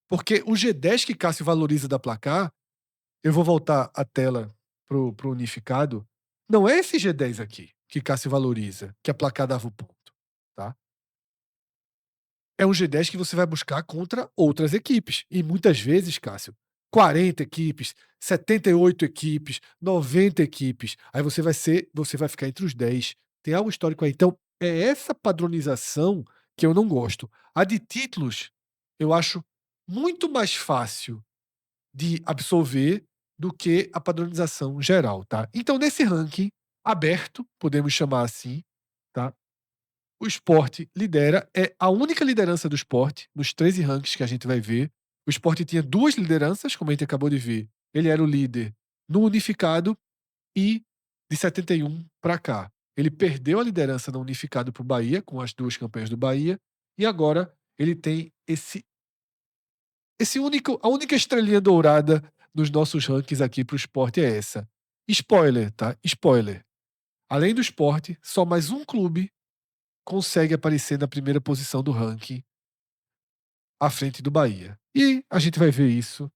Porque o G10 que Cássio valoriza da Placar, eu vou voltar a tela pro unificado, não é esse G10 aqui que Cássio valoriza, que a Placar dava o ponto, tá? É um G10 que você vai buscar contra outras equipes. E muitas vezes, Cássio, 40 equipes, 78 equipes, 90 equipes. Aí você vai ficar entre os 10. Tem algo histórico aí. Então, é essa padronização que eu não gosto. A de títulos, eu acho muito mais fácil de absorver do que a padronização geral, tá? Então, nesse ranking aberto, podemos chamar assim, tá? O Sport lidera, é a única liderança do Sport nos 13 rankings que a gente vai ver. O Sport tinha 2 lideranças, como a gente acabou de ver. Ele era o líder no unificado e de 71 para cá. Ele perdeu a liderança no unificado para o Bahia, com as 2 campanhas do Bahia, e agora ele tem esse único a única estrelinha dourada nos nossos rankings aqui para o Sport é essa. Spoiler, tá? Spoiler. Além do Sport, só mais um clube consegue aparecer na primeira posição do ranking, à frente do Bahia. E a gente vai ver isso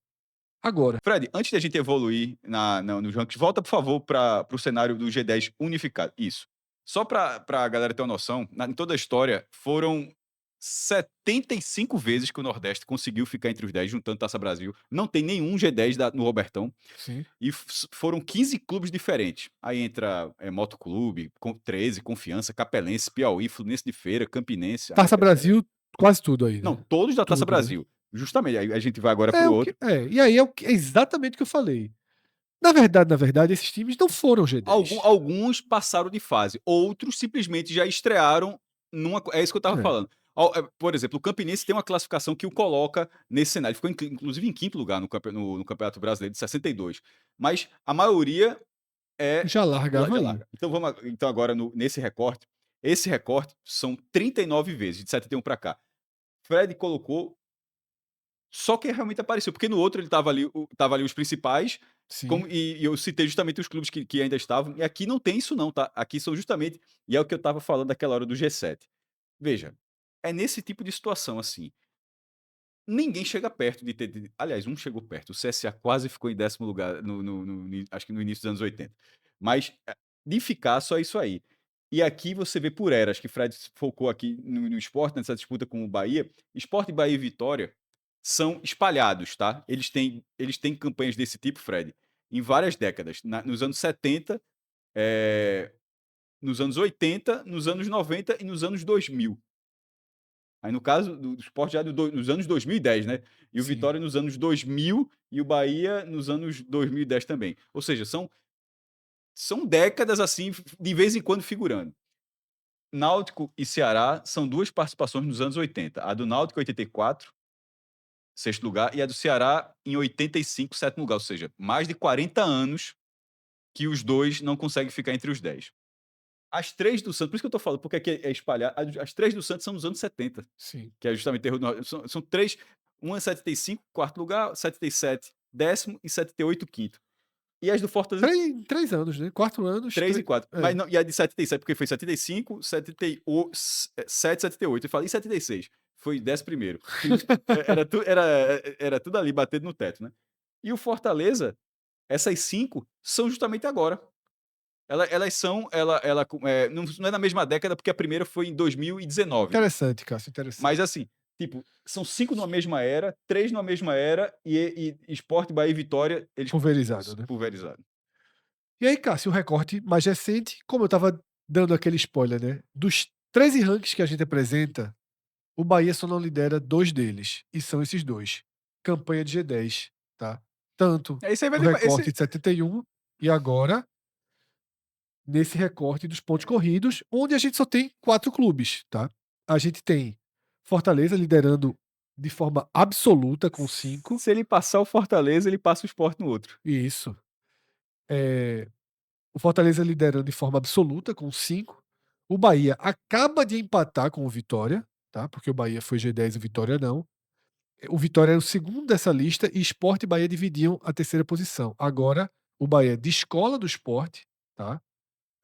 agora. Fred, antes da gente evoluir nos rankings, volta, por favor, para o cenário do G10 unificado. Isso. Só para a galera ter uma noção, em toda a história, foram 75 vezes que o Nordeste conseguiu ficar entre os 10, juntando Taça Brasil. Não tem nenhum G10 no Robertão. Sim. E foram 15 clubes diferentes. Aí entra Motoclube, 13, Confiança, Capelense, Piauí, Fluminense de Feira, Campinense. Taça Brasil, quase tudo aí, Não, né? todos da Taça Tudo, né? Brasil. Justamente, aí a gente vai agora É pro o que outro. e aí é exatamente o que eu falei. Na verdade, esses times não foram G10. Alguns passaram de fase, outros simplesmente já estrearam numa. É isso que eu estava É, falando. Por exemplo, o Campinense tem uma classificação que o coloca nesse cenário. Ele ficou, inclusive, em quinto lugar no Campeonato Brasileiro de 62. Mas a maioria é. já largava Já aí. larga. Então, agora, nesse recorte, esse recorte são 39 vezes, de 71 para cá. Fred colocou só que realmente apareceu, porque no outro ele tava ali os principais, Sim. e eu citei justamente os clubes que ainda estavam, e aqui não tem isso não, tá? Aqui são justamente, e é o que eu estava falando daquela hora do G7. Veja, é nesse tipo de situação assim, ninguém chega perto de ter, aliás, um chegou perto, o CSA quase ficou em 10º lugar, acho que no início dos anos 80, mas de ficar só isso aí. E aqui você vê por era, acho que Fred focou aqui no Sport, nessa disputa com o Bahia, Sport, Bahia e Vitória são espalhados, tá? Eles têm campanhas desse tipo, Fred, em várias décadas. Nos anos 70, nos anos 80, nos anos 90 e nos anos 2000. Aí no caso do Sport já nos anos 2010, né? E o Sim. Vitória nos anos 2000 e o Bahia nos anos 2010 também. Ou seja, são décadas assim, de vez em quando figurando. Náutico e Ceará são duas participações nos anos 80. A do Náutico, 84, sexto lugar, e a do Ceará em 85, sétimo lugar. Ou seja, mais de 40 anos que os dois não conseguem ficar entre os 10. As três do Santos, por isso que eu tô falando, porque aqui é espalhar. As três do Santos são nos anos 70, Sim. que é justamente terror do são três, uma é 75, quarto lugar, 77, décimo e 78, quinto. E as do Fortaleza, 3 anos, né? 4 anos, 3 e 4. Mas é. não, e a de 77, porque foi 75, 77, 78. Eu falei 76. Foi 11º. Era tudo ali batendo no teto, né? E o Fortaleza, essas 5 são justamente agora. Elas são. Não é na mesma década, porque a primeira foi em 2019. Interessante, Cássio, Mas interessante. assim, tipo, são 5 numa mesma era, 3 numa mesma era, e Sport, Bahia e Vitória, eles Pulverizado, né? pulverizaram. E aí, Cássio, o recorte mais recente, como eu estava dando aquele spoiler, né? Dos 13 rankings que a gente apresenta, o Bahia só não lidera 2 deles, e são esses 2. Campanha de G10, tá? Tanto Esse aí vai no lembrar. recorte de 71 e agora nesse recorte dos pontos corridos, onde a gente só tem 4 clubes, tá? A gente tem Fortaleza liderando de forma absoluta com 5. Se ele passar o Fortaleza, ele passa o Sport no outro. Isso. Eh, o Fortaleza liderando de forma absoluta com 5. O Bahia acaba de empatar com o Vitória, tá? Porque o Bahia foi G10 e o Vitória não. O Vitória era o segundo dessa lista e Sport e Bahia dividiam a terceira posição. Agora, o Bahia descola do Sport, tá?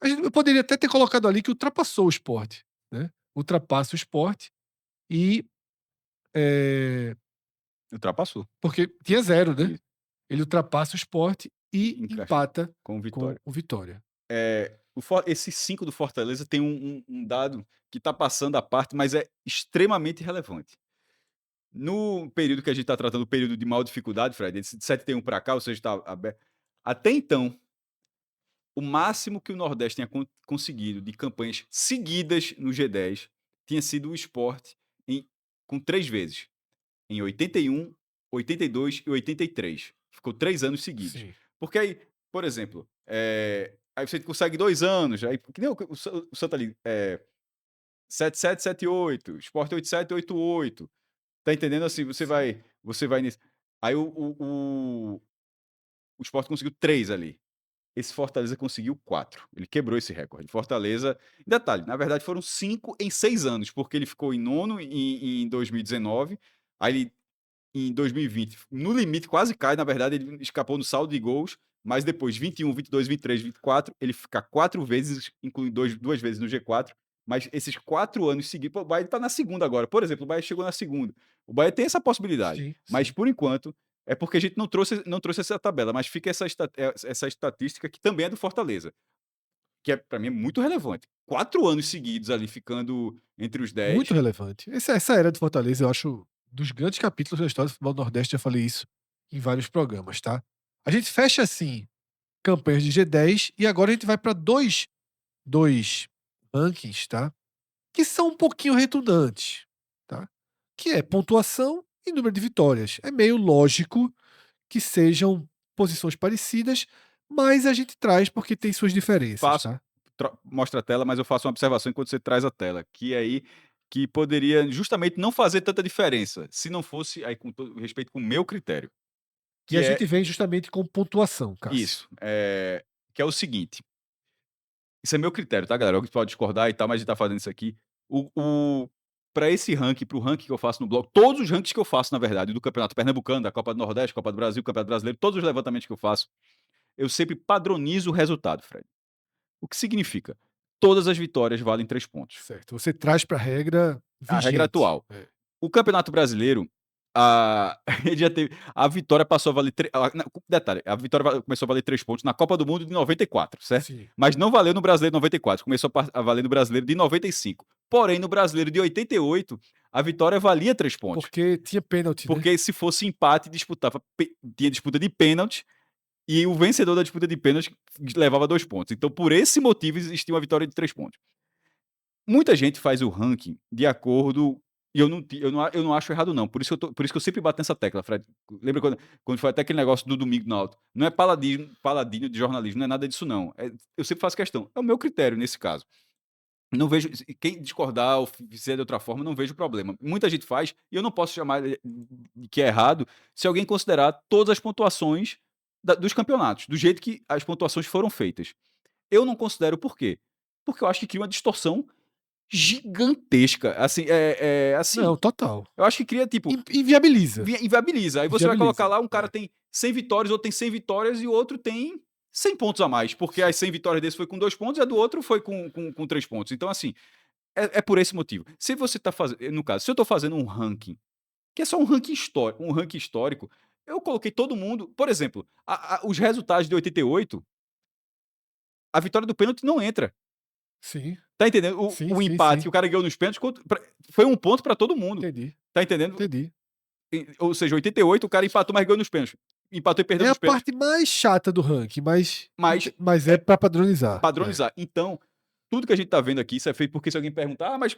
Eu poderia até ter colocado ali que ultrapassou o Sport, né? Ultrapassa o Sport e, Ultrapassou. porque tinha 0, né? Isso. Ele ultrapassa o Sport e Encaixa empata com com Vitória. o Vitória. Esses 5 do Fortaleza tem um dado que está passando à parte, mas é extremamente relevante. No período que a gente está tratando, o período de maior dificuldade, Fred, de 71 para cá, ou seja, está aberto. Até então, o máximo que o Nordeste tinha conseguido de campanhas seguidas no G10 tinha sido o Sport com 3 vezes. Em 81, 82 e 83. Ficou 3 anos seguidos. Sim. Porque aí, por exemplo, aí você consegue 2 anos, aí, que nem o Santa ali, 77, 78, Sport 87, 88. Tá entendendo? Assim, você vai nisso. Aí o Sport conseguiu 3 ali. esse Fortaleza conseguiu 4. Ele quebrou esse recorde. Fortaleza, detalhe, na verdade foram 5 em 6 anos, porque ele ficou em nono em 2019, aí ele em 2020, no limite, quase cai, na verdade, ele escapou no saldo de gols, mas depois, 21, 22, 23, 24, ele fica 4 vezes, inclui 2 vezes no G4, mas esses 4 anos seguidos, pô, o Bahia tá na segunda agora. Por exemplo, o Bahia chegou na segunda. O Bahia tem essa possibilidade, Sim, mas sim. por enquanto, é porque a gente não trouxe essa tabela, mas fica essa estatística que também é do Fortaleza, que é, para mim é muito relevante. 4 anos seguidos ali ficando entre os Muito 10. relevante. Essa era do Fortaleza, eu acho, dos grandes capítulos da história do futebol do Nordeste, já falei isso em vários programas, tá. A gente fecha, assim, campanhas de G10 e agora a gente vai para dois rankings, tá, que são um pouquinho redundantes, tá, que é pontuação e número de vitórias. É meio lógico que sejam posições parecidas, mas a gente traz porque tem suas diferenças, Faço tá. mostra a tela, mas eu faço uma observação enquanto você traz a tela, que é aí que poderia justamente não fazer tanta diferença, se não fosse, aí com todo respeito, com o meu critério, E a que gente é vem justamente com pontuação, Cássio. isso, que é o seguinte, isso é meu critério, tá, galera? Alguém pode discordar e tal, mas a gente tá fazendo isso aqui. O Pra esse ranking, para o ranking que eu faço no blog, todos os rankings que eu faço, na verdade, do Campeonato Pernambucano, da Copa do Nordeste, Copa do Brasil, Campeonato Brasileiro, todos os levantamentos que eu faço, eu sempre padronizo o resultado, Fred. O que significa? Todas as vitórias valem 3 pontos. Certo, você traz para a regra A regra vigente. atual. O Campeonato Brasileiro, ele já teve, a vitória passou a valer detalhe, a vitória começou a valer 3 pontos na Copa do Mundo de 94, certo? Sim, Mas não valeu no Brasileiro de 94, começou a valer no Brasileiro de 95. Porém, no Brasileiro de 88, a vitória valia 3 pontos, porque tinha pênalti, né. porque se fosse empate, tinha disputa de pênalti, e o vencedor da disputa de pênalti levava 2 pontos. Então, por esse motivo, existia uma vitória de 3 pontos. Muita gente faz o ranking de acordo, e eu não acho errado não, por isso que eu sempre bato nessa tecla, Fred. Lembra quando foi até aquele negócio do domingo no alto? Não é paladino de jornalismo, não é nada disso não, eu sempre faço questão, é o meu critério nesse caso. Não vejo quem discordar ou fizer de outra forma, não vejo problema. Muita gente faz, e eu não posso chamar de que é errado, se alguém considerar todas as pontuações dos campeonatos, do jeito que as pontuações foram feitas. Eu não considero, por quê? Porque eu acho que cria uma distorção gigantesca, assim, assim, Não, total. eu acho que cria, tipo, Inviabiliza, inviabiliza. Aí você vai colocar inviabiliza. lá, um cara É, tem 100 vitórias, outro tem 100 vitórias e o outro tem 100 pontos a mais, porque sim. as 100 vitórias desse foi com 2 pontos e a do outro foi com 3 pontos. Então, assim, é por esse motivo. Se você tá fazendo, no caso, se eu tô fazendo um ranking, que é só um ranking histórico, eu coloquei todo mundo, por exemplo, os resultados de 88, a vitória do pênalti não entra. Sim, Tá entendendo? O sim, o sim, empate sim. que o cara ganhou nos pênaltis foi 1 ponto pra todo mundo. Entendi, Tá entendendo? entendi. Ou seja, 88 o cara empatou, mas ganhou nos pênaltis. Empatou e perdeu É a nos pênaltis, parte mais chata do ranking, mas mas é é para padronizar. É, padronizar. Então, tudo que a gente tá vendo aqui, isso é feito porque se alguém perguntar: "Ah, mas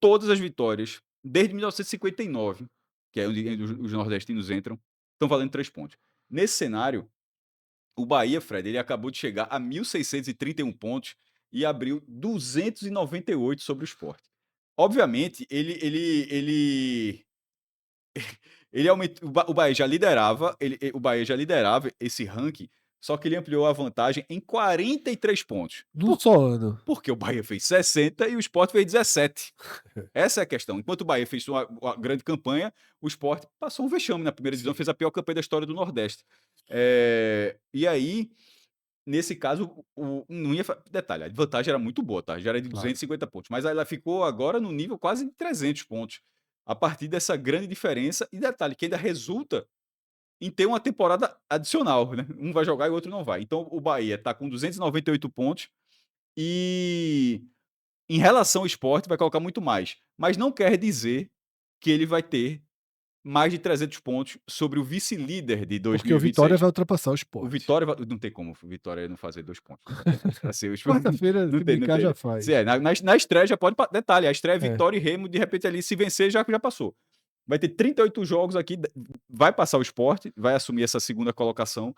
todas as vitórias desde 1959", que é onde os nordestinos entram, estão valendo 3 pontos. Nesse cenário, o Bahia, Fred, ele acabou de chegar a 1.631 pontos e abriu 298 sobre o Sport. Obviamente, ele aumentou, o Bahia já liderava, o Bahia já liderava esse ranking, só que ele ampliou a vantagem em 43 pontos. num só ano. Porque o Bahia fez 60 e o Sport fez 17. Essa é a questão. Enquanto o Bahia fez uma grande campanha, o Sport passou um vexame na primeira divisão, Sim, fez a pior campanha da história do Nordeste. E aí, nesse caso, não ia. Detalhe, a vantagem era muito boa, tá? Já era de claro. 250 pontos. Mas ela ficou agora no nível quase de 300 pontos. A partir dessa grande diferença. E detalhe, que ainda resulta em ter uma temporada adicional, né? Um vai jogar e o outro não vai. Então o Bahia está com 298 pontos. E em relação ao esporte, vai colocar muito mais. Mas não quer dizer que ele vai ter mais de 300 pontos sobre o vice-líder de Porque o Vitória 2026. vai ultrapassar o O Sport. Vitória não tem como o Vitória não fazer 2 pontos, não tem. Assim, Quarta-feira, não se tem, não brincar, já tem. Se faz. é, na estreia já pode, detalhe, a estreia é É, Vitória e Remo, de repente ali, se vencer, já passou. Vai ter 38 jogos aqui, vai passar o Sport, vai assumir essa segunda colocação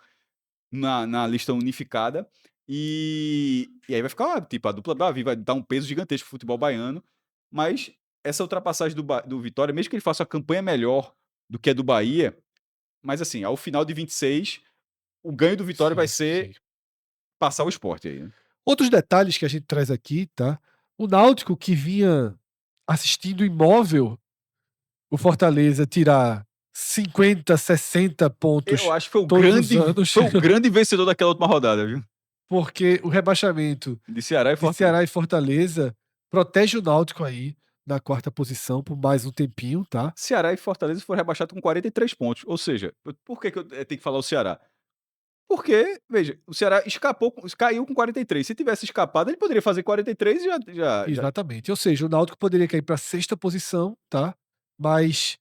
na lista unificada, e aí vai ficar, tipo, a dupla Davi vai dar um peso gigantesco pro futebol baiano, mas essa ultrapassagem do Vitória, mesmo que ele faça uma campanha melhor do que a do Bahia, mas assim, ao final de 26, o ganho do Vitória vai sim, ser sim. passar o Sport aí, né. Outros detalhes que a gente traz aqui, tá? O Náutico que vinha assistindo imóvel o Fortaleza tirar 50, 60 Eu pontos acho que foi o todos os grande anos, foi o grande vencedor daquela última rodada, viu. porque o rebaixamento De Ceará e de Fortaleza. Ceará e Fortaleza protege o Náutico aí na quarta posição por mais um tempinho, tá? Ceará e Fortaleza foram rebaixados com 43 pontos, ou seja, por que que eu tenho que falar o Ceará? Porque, veja, o Ceará caiu com 43, se tivesse escapado ele poderia fazer 43 e já Exatamente. Ou seja, o Náutico poderia cair para a sexta posição, tá? Mas,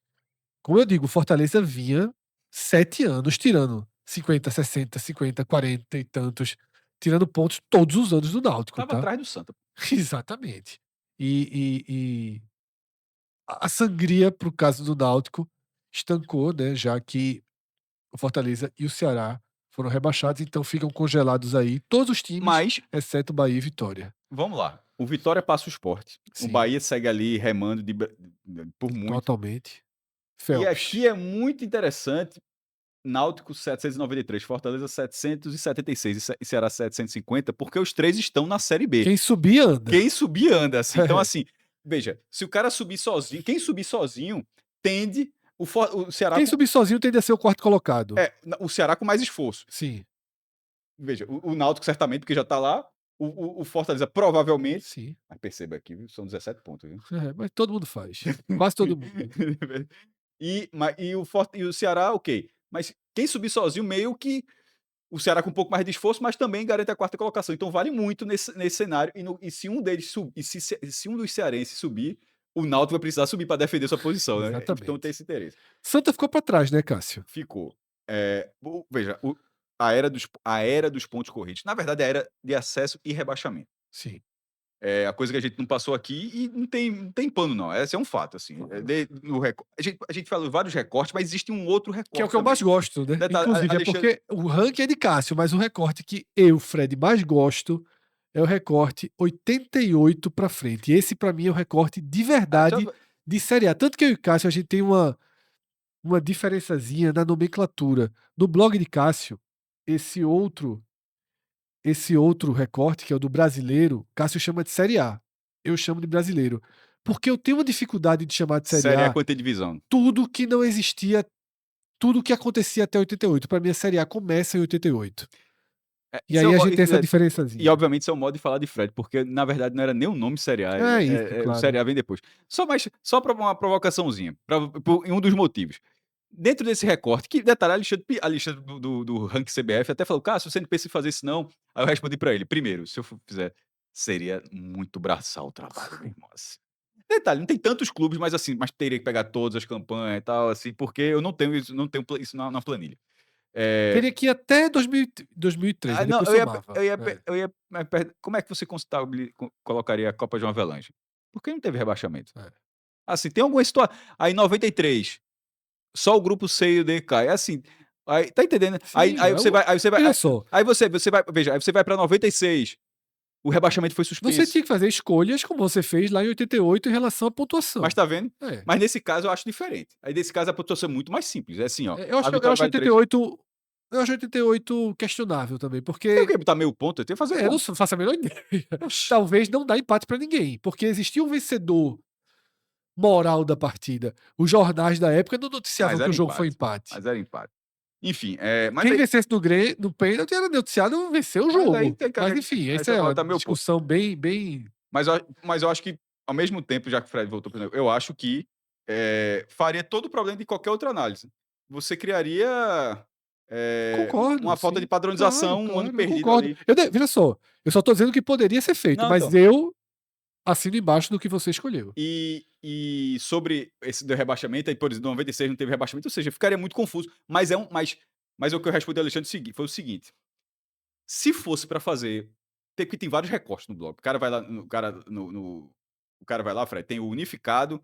como eu digo, o Fortaleza vinha 7 anos tirando 50, 60, 50, 40 e tantos, tirando pontos todos os anos do Náutico, estava tá? atrás do Santa. Exatamente. E a sangria, para o caso do Náutico, estancou, né? Já que o Fortaleza e o Ceará foram rebaixados, então ficam congelados aí todos os times, Mas, exceto Bahia e Vitória. vamos lá, o Vitória passa o Sport, o Sim, Bahia segue ali remando por muito. totalmente. E Phelps. aqui é muito interessante, Náutico 793, Fortaleza 776 e Ceará 750, porque os 3 estão na Série B. Quem subir anda. Quem subir anda, assim. Então, assim, veja, se o cara subir sozinho, quem subir sozinho tende o Ceará Quem com subir sozinho tende a ser o quarto colocado. o Ceará com mais esforço. Sim, Veja, o Náutico certamente, porque já tá lá, o Fortaleza provavelmente, sim. mas perceba aqui, viu, são 17 pontos, viu. É, mas todo mundo faz. Quase todo mundo. E o Ceará, ok. Mas quem subir sozinho, meio que o Ceará com um pouco mais de esforço, mas também garante a quarta colocação. Então vale muito nesse cenário. E se um deles subir, se um dos cearenses subir, o Náutico vai precisar subir para defender sua posição, né? Então tem Exatamente. esse interesse. Santa ficou para trás, né, Cássio? Ficou. Veja, a era dos pontos corridos. Na verdade, é a era de acesso e rebaixamento. Sim. É a coisa que a gente não passou aqui e não tem pano, não. Esse é um fato, assim. A gente falou vários recortes, mas existe um outro Que é o recorte que eu também. mais gosto, né? Detalhe, Inclusive, é Alexandre. porque o ranking é de Cássio, mas o recorte que eu, Fred, mais gosto é o recorte 88 para frente. Esse, para mim, é o recorte de verdade de Série A. Tanto que eu e Cássio, a gente tem uma diferençazinha na nomenclatura. No blog de Cássio, esse outro esse outro recorte, que é o do brasileiro, Cássio chama de Série A. Eu chamo de brasileiro. Porque eu tenho uma dificuldade de chamar de Série Série A A quanto divisão. tudo que não existia, tudo que acontecia até 88. Para mim, a Série A começa em 88. E Isso é aí um a mo gente tem essa e diferençazinha. obviamente isso é um modo de falar de Fred, porque na verdade não era nem o nome Série A, É isso, o Série claro. A vem depois. Só pra uma provocaçãozinha, em um dos motivos. Dentro desse recorte, que detalhe, Alexandre do ranking CBF até falou: "Cássio, você não pensa em fazer isso não?" Aí eu respondi pra ele: "Primeiro, se eu fizer, seria muito braçal o trabalho, meu irmão, assim." Detalhe, não tem tantos clubes, mas assim, teria que pegar todas as campanhas e tal, assim, porque eu não tenho isso na planilha. Eh Teria que ir até 2003, aí não, depois somava. É. como é que você colocaria a Copa João Avelange? Porque não teve rebaixamento. É. Assim, tem alguma situação aí 93, só o grupo C e o D cai, é assim, aí tá entendendo? Aí Sim, aí é você o vai aí você vai veja só, aí você vai veja, aí você vai pra 96, o rebaixamento foi você suspenso. tinha que fazer escolhas como você fez lá em 88 em relação à Mas pontuação. tá vendo? É. Mas nesse caso eu acho diferente. Aí nesse caso a pontuação é muito mais simples, é assim ó, Eu a acho eu vitória acho vale 3. 88 eu acho 88 questionável também, Tem o porque quê? Botar meio ponto? Eu tenho que fazer eu não como? faço a menor ideia. Oxi. Talvez não dá empate pra ninguém, porque existia um vencedor moral da partida. Os jornais da época não Mas noticiavam que o era jogo foi empate, empate. mas era empate. Enfim, mas Quem aí vencesse no pênalti era noticiado venceu o mas aí jogo. tem que Mas enfim, aí essa você é vai uma botar meu ponto. discussão bem Mas eu acho que, ao mesmo tempo, já que o Fred voltou para eu acho que, faria todo o problema de qualquer outra análise. Você criaria, concordo, uma falta de sim. Claro, padronização, um ano claro, eu perdido concordo. ali. Veja só, eu só tô dizendo que poderia ser feito, Não, mas então, eu assino embaixo do que você escolheu. e sobre esse do rebaixamento, aí, por exemplo, 96 não teve rebaixamento, ou seja, ficaria muito confuso. Mas o que eu respondi ao Alexandre foi o seguinte: se fosse para fazer, porque tem vários recortes no blog. O cara vai lá o cara vai lá, Fred, tem o unificado,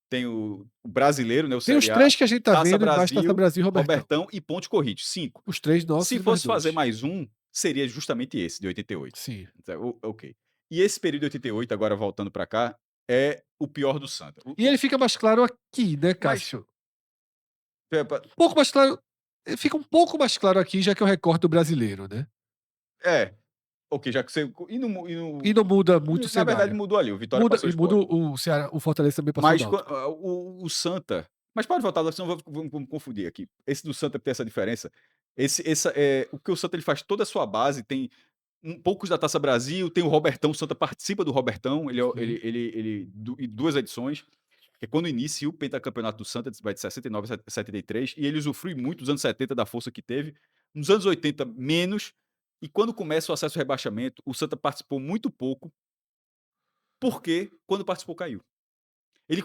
tem o brasileiro, né, o Tem os Série A, 3 que a gente tá Taça vendo, mais Taça Brasil, Brasil e Robertão. Robertão e pontos corridos, 5. Os 3 nossos Se e mais fosse fazer 2. mais um, seria justamente esse de 88. Sim. Então, ok. E esse período de 88, agora voltando para cá, é o pior do Santa. E ele fica mais claro aqui, né, Mas Cássio? é, pa- Um pouco mais claro fica um pouco mais claro aqui, já que é o recorte do brasileiro, né. é, Ok, já que você. E não muda muito o Na verdade, cenário. mudou ali. O Vitória passou o Muda Sport. o Ceará, o Fortaleza também passou o Mas Náutico. o Santa. Mas pode voltar, senão vamos confundir aqui. Esse do Santa tem essa diferença. O que o Santa ele faz toda a sua base, tem poucos da Taça Brasil, tem o Robertão, o Santa participa do Robertão, Sim. em 2 edições, que é quando inicia o pentacampeonato do Santa, vai de 69 a 73, e ele usufrui muito dos anos 70 da força que teve, nos anos 80 menos, e quando começa o acesso ao rebaixamento, o Santa participou muito pouco, porque quando participou caiu.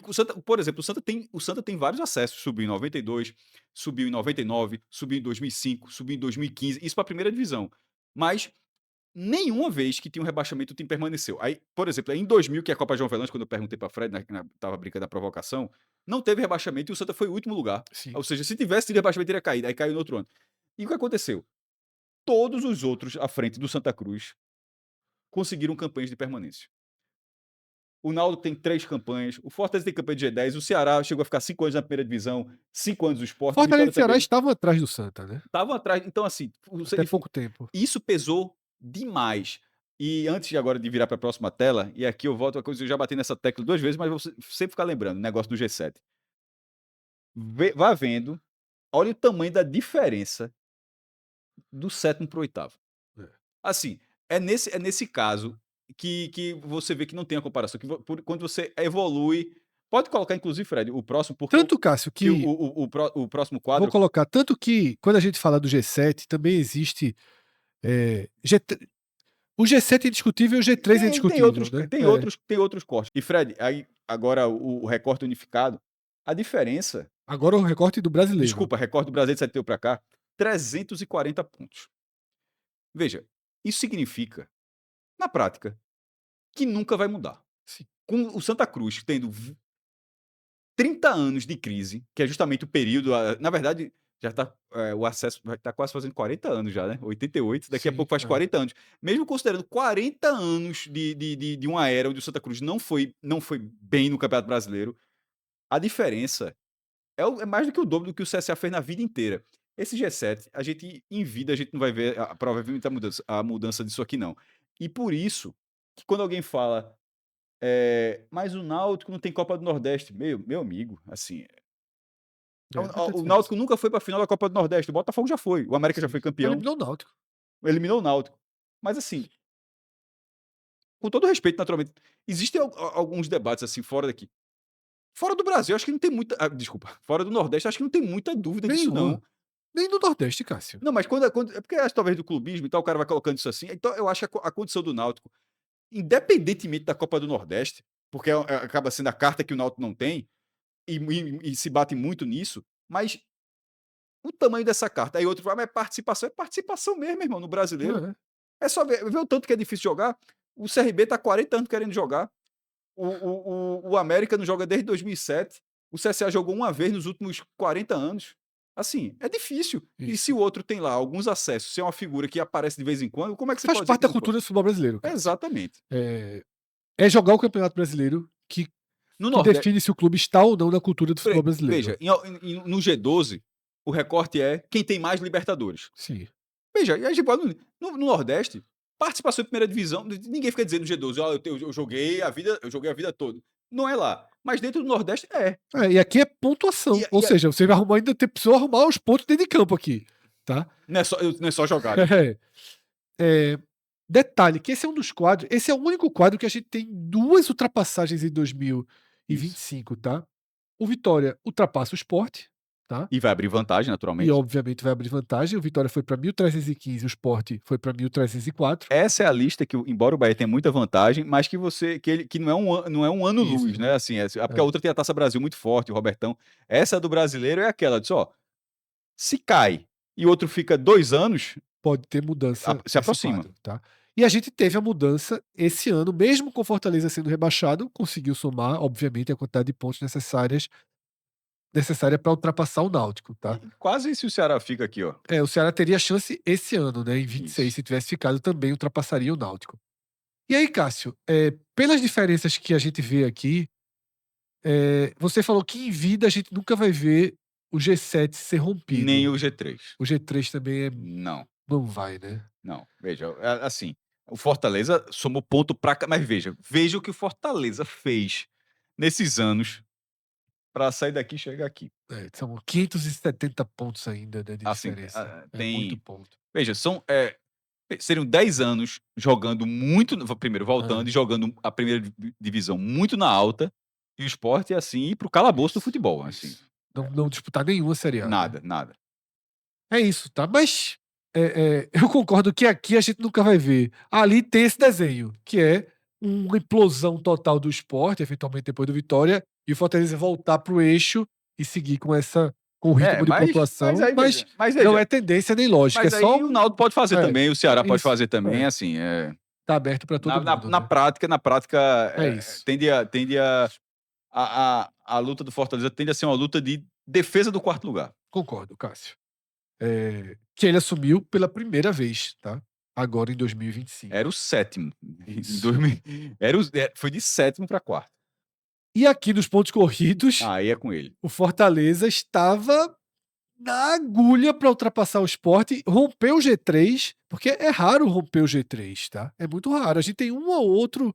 O Santa, por exemplo, o Santa tem vários acessos. Subiu em 92, subiu em 99, subiu em 2005, subiu em 2015. Isso para a primeira divisão. Mas nenhuma vez que tinha um rebaixamento o time permaneceu. Aí, por exemplo, em 2000, que é a Copa João Avelange, quando eu perguntei para Fred, tava brincando da provocação, não teve rebaixamento e o Santa foi o último lugar. Sim. Ou seja, se tivesse tido rebaixamento, teria caído. Aí caiu no outro ano. E o que aconteceu? Todos os outros à frente do Santa Cruz conseguiram campanhas de permanência. O Náutico tem 3 campanhas, o Fortaleza tem campanha de G10, o Ceará chegou a ficar 5 anos na primeira divisão, 5 anos do Sport, o Fortaleza Vitória e Ceará também. estavam atrás do Santa, né? Estavam atrás. Então, assim, Até pouco tempo. isso pesou demais. E antes de agora de virar para a próxima tela, e aqui eu volto a coisa, eu já bati nessa tecla 2 vezes, mas vou sempre ficar lembrando, o negócio do G7. Vá vendo, olha o tamanho da diferença do sétimo para o oitavo. É. Assim, é nesse caso que você vê que não tem a comparação. Quando você evolui. Pode colocar, inclusive, Fred, o próximo, porque Tanto, Cássio, que que o próximo vou quadro. colocar, tanto que quando a gente fala do G7, também existe o G7 é indiscutível e o G3 é Tem, tem, indiscutível, outros, né? tem, outros, tem outros cortes. E, Fred, aí agora o recorte unificado, a diferença. Agora o recorte do brasileiro. Desculpa, recorte do Brasil de 71 para cá, 340 pontos. Veja, isso significa, na prática, que nunca vai mudar. Sim. Com o Santa Cruz tendo 30 anos de crise, que é justamente o período. Na verdade, já tá, o acesso vai estar quase fazendo 40 anos já, né? 88, daqui a Sim, pouco faz 40 anos. Mesmo considerando 40 anos de uma era onde o Santa Cruz não foi bem no Campeonato Brasileiro, a diferença é mais do que o dobro do que o CSA fez na vida inteira. Esse G7, a gente, em vida, a gente não vai ver provavelmente a mudança disso aqui, não. E por isso, que quando alguém fala, mas o Náutico não tem Copa do Nordeste, meu amigo, assim, muita o diferença. Náutico nunca foi para a final da Copa do Nordeste, o Botafogo já foi, o América já Sim. foi campeão, Eliminou o Náutico. eliminou o Náutico. Mas assim, com todo respeito, naturalmente, existem alguns debates assim fora daqui. Fora do Brasil, acho que não tem muita. Desculpa, fora do Nordeste, acho que não tem muita dúvida disso, não. Nenhuma. Nem no Nordeste, Cássio. Não, mas é porque acho talvez do clubismo e tal, o cara vai colocando isso assim. Então, eu acho que a condição do Náutico, independentemente da Copa do Nordeste, porque acaba sendo a carta que o Náutico não tem, e se bate muito nisso, mas o tamanho dessa carta. Aí outro fala, mas é participação mesmo, irmão, no brasileiro. É. É só ver o tanto que é difícil jogar. O CRB tá 40 anos querendo jogar. O América não joga desde 2007. O CSA jogou uma vez nos últimos 40 anos. Assim, é difícil. E se Isso. o outro tem lá alguns acessos, se é uma figura que aparece de vez em quando, como é que você Faz pode dizer parte que da não pode? cultura do futebol brasileiro, Cássio. Exatamente. É jogar o Campeonato Brasileiro No que Nordeste, define se o clube está ou não na cultura do futebol veja, brasileiro. no G12, o recorte é quem tem mais Libertadores. Sim. Veja, e a gente pode, no Nordeste, participação em primeira divisão, ninguém fica dizendo no G12, eu joguei a vida toda. Não é lá. Mas dentro do Nordeste é. E aqui é pontuação. Ou seja, você vai arrumar ainda precisou arrumar os pontos dentro de campo aqui. Tá? Não é só jogar. Né? Detalhe, que esse é um dos quadros. Esse é o único quadro que a gente tem 2 ultrapassagens em 2025, tá? O Vitória ultrapassa o Sport, tá? E vai abrir vantagem, E naturalmente. obviamente vai abrir vantagem. O Vitória foi para 1.315, o Sport foi para 1.304. Essa é a lista que, embora o Bahia tenha muita vantagem, mas que não é um ano-luz, Isso. né? Assim, porque a outra tem a Taça Brasil muito forte, o Robertão. Essa do brasileiro é aquela, diz, ó, se cai e o outro fica 2 anos, Pode ter mudança se nesse aproxima. quadro, tá? E a gente teve a mudança esse ano, mesmo com Fortaleza sendo rebaixado, conseguiu somar, obviamente, a quantidade de pontos necessária para ultrapassar o Náutico, tá? E quase se o Ceará fica aqui, ó. O Ceará teria chance esse ano, né? Em 26, Isso. se tivesse ficado, também ultrapassaria o Náutico. E aí, Cássio, pelas diferenças que a gente vê aqui, você falou que em vida a gente nunca vai ver o G7 ser rompido. Nem o G3. O G3 também Não, não vai, né? não. Veja, assim, O Fortaleza somou ponto pra cá, mas veja o que o Fortaleza fez nesses anos pra sair daqui e chegar aqui. São 570 pontos ainda, né, de Assim, diferença. É muito tem ponto. veja, seriam 10 anos jogando muito primeiro voltando É, e jogando a primeira divisão muito na alta, e o Sport, assim, ir para o calabouço do isso, futebol, assim. isso. Não disputar nenhuma Série A, né. Nada, nada. É isso, tá. Mas, eu concordo que aqui a gente nunca vai ver. Ali tem esse desenho, que é uma implosão total do Sport, eventualmente depois do Vitória, e o Fortaleza voltar para o eixo e seguir com o É, ritmo de mas pontuação, aí mas veja mas não veja, é tendência nem lógica, é mas só aí o Náutico pode fazer é, também, o Ceará pode isso. fazer também, É, assim, tá aberto para todo mundo, né. na prática, É isso. a luta do Fortaleza tende a ser uma luta de defesa do quarto lugar. Concordo, Cássio. Que ele assumiu pela primeira vez, tá, agora em Era 2025. o sétimo. Em Isso. 2000 foi de sétimo para quarto. E aqui nos pontos corridos, Aí é com ele. o Fortaleza estava na agulha para ultrapassar o Sport, romper o G3, porque é raro romper o G3, tá? É muito raro. A gente tem um ou outro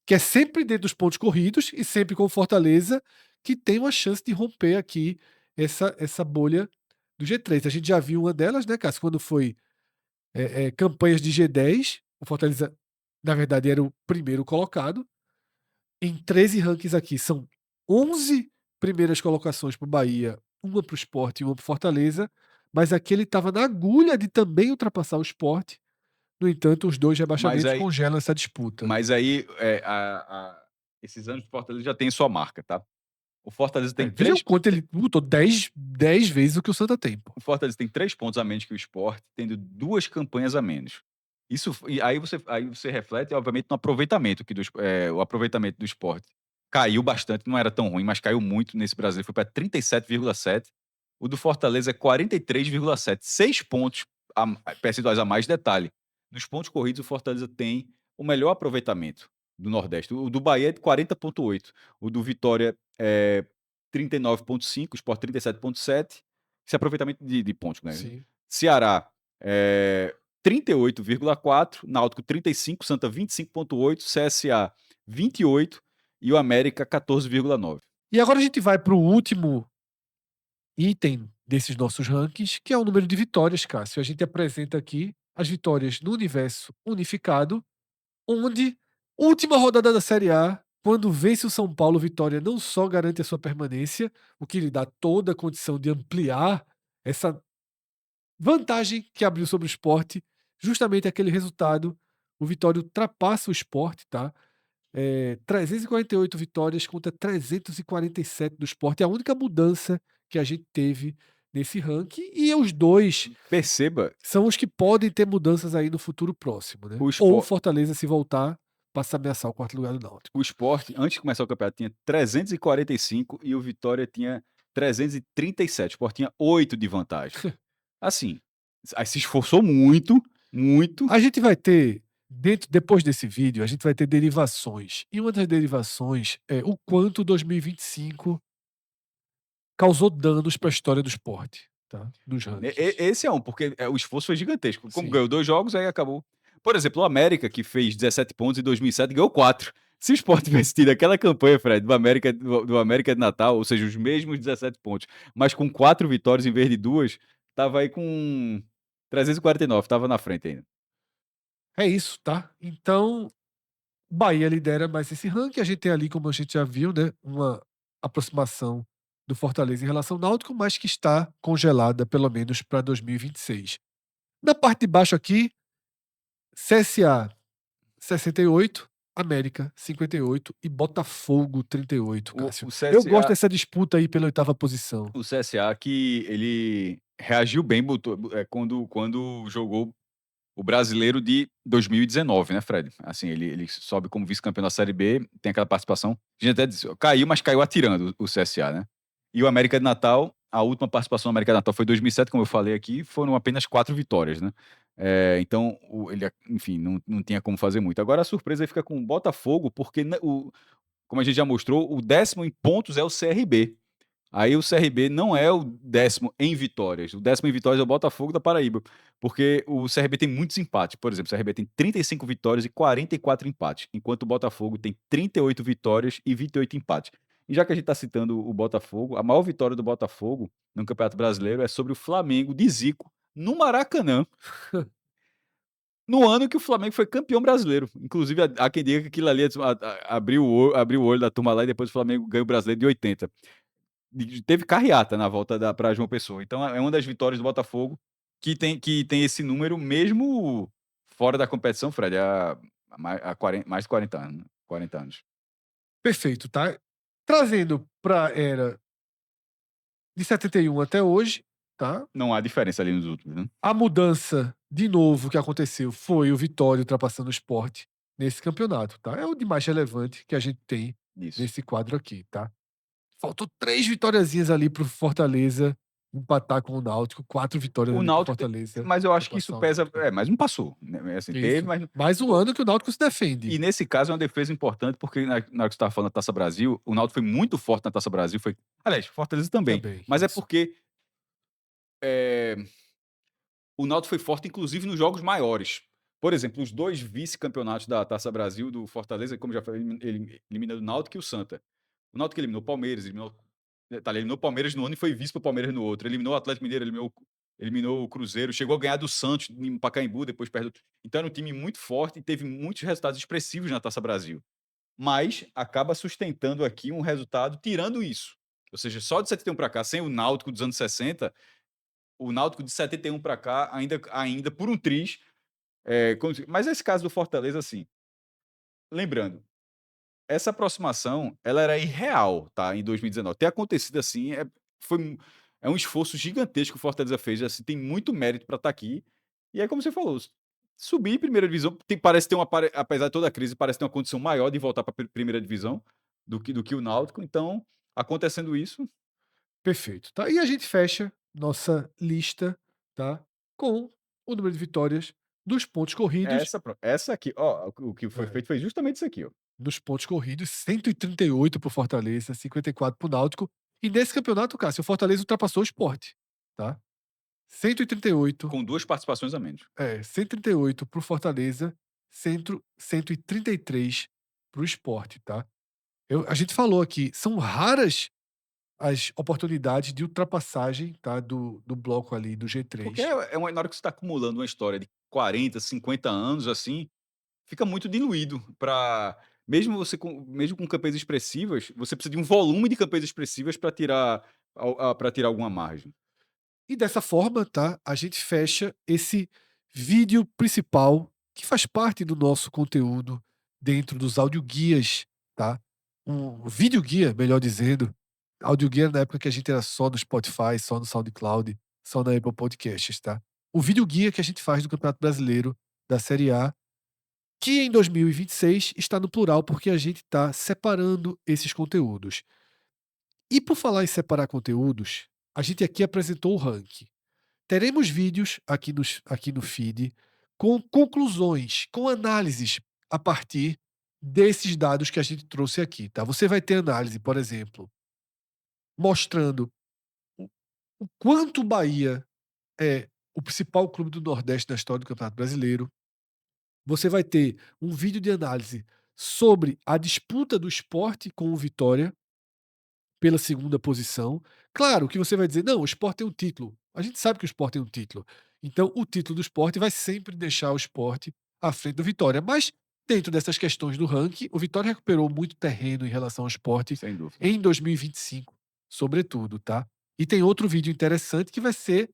que é sempre dentro dos pontos corridos e sempre com o Fortaleza que tem uma chance de romper aqui essa bolha do G3. A gente já viu uma delas, né, Cássio, quando foi campanhas de G10, o Fortaleza, na verdade, era o primeiro colocado. Em 13 rankings aqui, são 11 primeiras colocações para o Bahia, uma para o Sport e uma para o Fortaleza, mas aqui ele estava na agulha de também ultrapassar o Sport. No entanto, os dois Mas rebaixamentos aí congelam essa disputa. mas aí, esses anos o Fortaleza já tem sua marca, tá. O Fortaleza tem Veja o 3 quanto ele lutou 10 vezes o que o Santa tem, pô. o Fortaleza tem 3 pontos a menos que o Sport, tendo 2 campanhas a menos. Isso e aí você reflete, obviamente, no aproveitamento o aproveitamento do Sport caiu bastante, não era tão ruim, mas caiu muito nesse Brasileiro, foi para 37,7. O do Fortaleza é 43,7, 6 pontos percentuais a mais. Detalhe, nos pontos corridos o Fortaleza tem o melhor aproveitamento do Nordeste. O do Bahia é de 40,8, o do Vitória é 39,5, o Sport 37,7. Esse aproveitamento de pontos, né. Sim. Ceará, 38,4, Náutico 35, Santa 25,8, CSA 28 e o América 14,9. E agora a gente vai para o último item desses nossos rankings, que é o número de vitórias, Cássio. A gente apresenta aqui as vitórias no universo unificado, onde, última rodada da Série A, quando vence o São Paulo, Vitória não só garante a sua permanência, o que lhe dá toda a condição de ampliar essa vantagem que abriu sobre o Sport, justamente aquele resultado, o Vitória ultrapassa o Sport, tá? 348 vitórias contra 347 do Sport, é a única mudança que a gente teve nesse ranking, e os dois Perceba, são os que podem ter mudanças aí no futuro próximo, né? o Ou o Sport, Fortaleza se voltar, passa a ameaçar o quarto lugar do Náutico. o Sport, antes de começar o campeonato, tinha 345 e o Vitória tinha 337. O Sport tinha 8 de vantagem. Assim, aí se esforçou muito, muito. A gente vai ter, depois desse vídeo, a gente vai ter derivações. E uma das derivações é o quanto 2025 causou danos para a história do esporte, tá? Nos rankings. Esse é um, porque o esforço foi gigantesco. Como Sim. ganhou 2 jogos, aí acabou. Por exemplo, o América, que fez 17 pontos em 2007, ganhou 4. Se o Sport tivesse tido aquela campanha, Fred, do América de Natal, ou seja, os mesmos 17 pontos, mas com 4 vitórias em vez de 2, tava aí com 349, tava na frente ainda. É isso, tá? Então, o Bahia lidera mais esse ranking. A gente tem ali, como a gente já viu, né, uma aproximação do Fortaleza em relação ao Náutico, mas que está congelada pelo menos para 2026. Na parte de baixo aqui, CSA 68, América 58 e Botafogo 38, Cássio. O Eu gosto CSA, dessa disputa aí pela oitava posição. o CSA que ele reagiu bem, quando jogou o Brasileiro de 2019, né, Fred? Assim, ele sobe como vice-campeão da Série B, tem aquela participação. A gente até disse, caiu, mas caiu atirando o CSA, né? E o América de Natal, a última participação do América de Natal foi em 2007, como eu falei aqui, foram apenas 4 vitórias, né? Então, ele, enfim, não tinha como fazer muito. Agora a surpresa aí fica com o Botafogo, porque, né, como a gente já mostrou, o 10º em pontos é o CRB. Aí o CRB não é o 10º em vitórias, o 10º em vitórias é o Botafogo da Paraíba, porque o CRB tem muitos empates, por exemplo, o CRB tem 35 vitórias e 44 empates, enquanto o Botafogo tem 38 vitórias e 28 empates. E já que a gente está citando o Botafogo, a maior vitória do Botafogo no Campeonato Brasileiro é sobre o Flamengo de Zico, no Maracanã, no ano que o Flamengo foi campeão brasileiro. Inclusive, há quem diga que aquilo ali abriu o olho da turma lá e depois o Flamengo ganhou o brasileiro de 80. Teve carreata na volta para João Pessoa. Então é uma das vitórias do Botafogo que tem esse número mesmo fora da competição, Fred, mais de 40 anos. Né? 40 anos. Perfeito, tá? Trazendo para a era de 71 até hoje, tá? Não há diferença ali nos últimos, né? A mudança, de novo, que aconteceu foi o Vitória ultrapassando o Sport nesse campeonato, tá? É o de mais relevante que a gente tem Isso. nesse quadro aqui, tá? Faltou 3 vitoriazinhas ali pro Fortaleza empatar com o Náutico, 4 vitórias O ali pro Náutico, Fortaleza mas eu acho que isso ultrapassar o pesa, Náutico. mas não passou, né? Assim, teve, Isso. mas Mais um pô, ano que o Náutico se e defende. nesse caso é uma defesa importante porque na hora que você estava falando da Taça Brasil, o Náutico foi muito forte na Taça Brasil, aliás, Fortaleza também, Também, mas é isso. porque eh, o Náutico foi forte, inclusive, nos jogos maiores. Por exemplo, os 2 vice-campeonatos da Taça Brasil do Fortaleza, como já falei, ele eliminando o Náutico e o Santa. O Náutico eliminou o Palmeiras, eliminou o Palmeiras no ano e foi vice pro Palmeiras no outro. Eliminou o Atlético Mineiro, eliminou o Cruzeiro, chegou a ganhar do Santos em Pacaembu, depois perdeu. Então era um time muito forte e teve muitos resultados expressivos na Taça Brasil. Mas acaba sustentando aqui um resultado tirando isso. Ou seja, só de 71 para cá, sem o Náutico dos anos 60, o Náutico de 71 para cá, ainda por um triz. Mas esse caso do Fortaleza, assim, lembrando, essa aproximação ela era irreal, tá? Em 2019. Ter acontecido assim é um esforço gigantesco que o Fortaleza fez. Assim, tem muito mérito para estar aqui. E é como você falou, subir em primeira divisão parece ter apesar de toda a crise, parece ter uma condição maior de voltar para a primeira divisão do que o Náutico. Então, acontecendo isso, Perfeito, tá? E a gente fecha nossa lista, tá? Com o número de vitórias dos pontos corridos. essa aqui, ó, o que foi É, feito foi justamente isso aqui, ó. dos pontos corridos, 138 para o Fortaleza, 54 para o Náutico. E nesse campeonato, Cássio, o Fortaleza ultrapassou o Sport, tá? 138, Com 2 participações a menos. 138 para o Fortaleza, 133 para o Sport, tá? A gente falou aqui, são raras as oportunidades de ultrapassagem, tá? Do bloco ali, do Porque G3. na hora que você está acumulando uma história de 40, 50 anos, assim, fica muito diluído para mesmo com campanhas expressivas, você precisa de um volume de campanhas expressivas para tirar alguma margem. E dessa forma, tá? A gente fecha esse vídeo principal que faz parte do nosso conteúdo dentro dos audioguias, tá? Um vídeo guia, melhor dizendo. Audioguia na época que a gente era só no Spotify, só no SoundCloud, só na Apple Podcasts, tá? O vídeo guia que a gente faz do Campeonato Brasileiro da Série A, que em 2026 está no plural porque a gente está separando esses conteúdos. E por falar em separar conteúdos, a gente aqui apresentou o ranking. Teremos vídeos aqui no feed com conclusões, com análises a partir desses dados que a gente trouxe aqui, tá? Você vai ter análise, por exemplo, mostrando o o quanto o Bahia é o principal clube do Nordeste na história do Campeonato Brasileiro. Você vai ter um vídeo de análise sobre a disputa do Sport com o Vitória pela segunda posição. Claro que você vai dizer: "Não, o Sport tem um título". A gente sabe que o Sport tem um título. Então o título do Sport vai sempre deixar o Sport à frente do Vitória, mas dentro dessas questões do ranking, o Vitória recuperou muito terreno em relação ao Sport Sem dúvida. em 2025, sobretudo, tá. E tem outro vídeo interessante que vai ser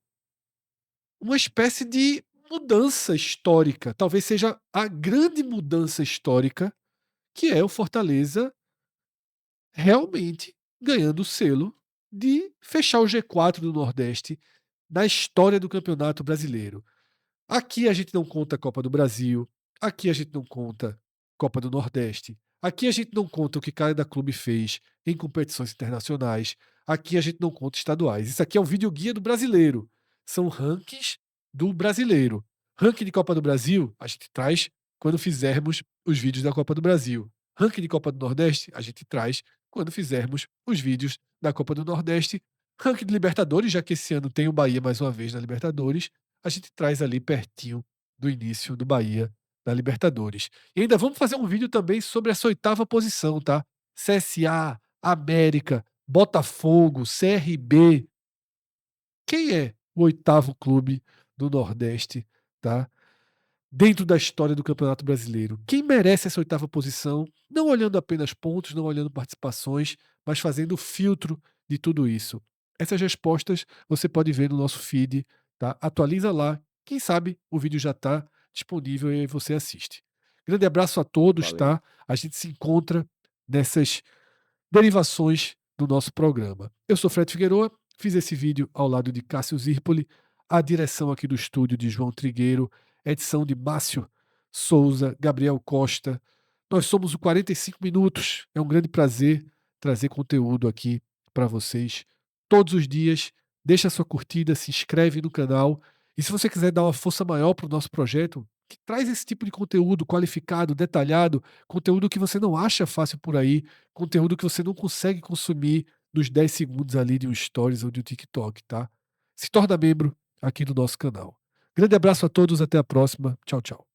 uma espécie de mudança histórica, talvez seja a grande mudança histórica, que é o Fortaleza realmente ganhando o selo de fechar o G4 do Nordeste na história do Campeonato Brasileiro. Aqui a gente não conta Copa do Brasil, aqui a gente não conta Copa do Nordeste, aqui a gente não conta o que cada clube fez em competições internacionais, aqui a gente não conta estaduais. Isso aqui é o vídeo guia do brasileiro. São rankings do brasileiro. Ranking de Copa do Brasil, a gente traz quando fizermos os vídeos da Copa do Brasil. Ranking de Copa do Nordeste, a gente traz quando fizermos os vídeos da Copa do Nordeste. Ranking de Libertadores, já que esse ano tem o Bahia mais uma vez na Libertadores, a gente traz ali pertinho do início do Bahia na Libertadores. E ainda vamos fazer um vídeo também sobre essa oitava posição, tá? CSA, América, Botafogo, CRB. Quem é o oitavo clube do Nordeste, tá? Dentro da história do Campeonato Brasileiro. Quem merece essa oitava posição, não olhando apenas pontos, não olhando participações, mas fazendo o filtro de tudo isso. Essas respostas você pode ver no nosso feed, tá? Atualiza lá. Quem sabe o vídeo já está disponível e aí você assiste. Grande abraço a todos, Valeu. tá? A gente se encontra nessas derivações do nosso programa. Eu sou Fred Figueroa, fiz esse vídeo ao lado de Cássio Zirpoli, a direção aqui do estúdio de João Trigueiro, edição de Márcio Souza, Gabriel Costa. Nós somos o 45 Minutos. É um grande prazer trazer conteúdo aqui para vocês todos os dias. Deixa a sua curtida, se inscreve no canal. E se você quiser dar uma força maior para o nosso projeto, que traz esse tipo de conteúdo qualificado, detalhado, conteúdo que você não acha fácil por aí, conteúdo que você não consegue consumir nos 10 segundos ali de um Stories ou de um TikTok, tá? Se torna membro aqui do nosso canal. Grande abraço a todos, até a próxima. Tchau, tchau.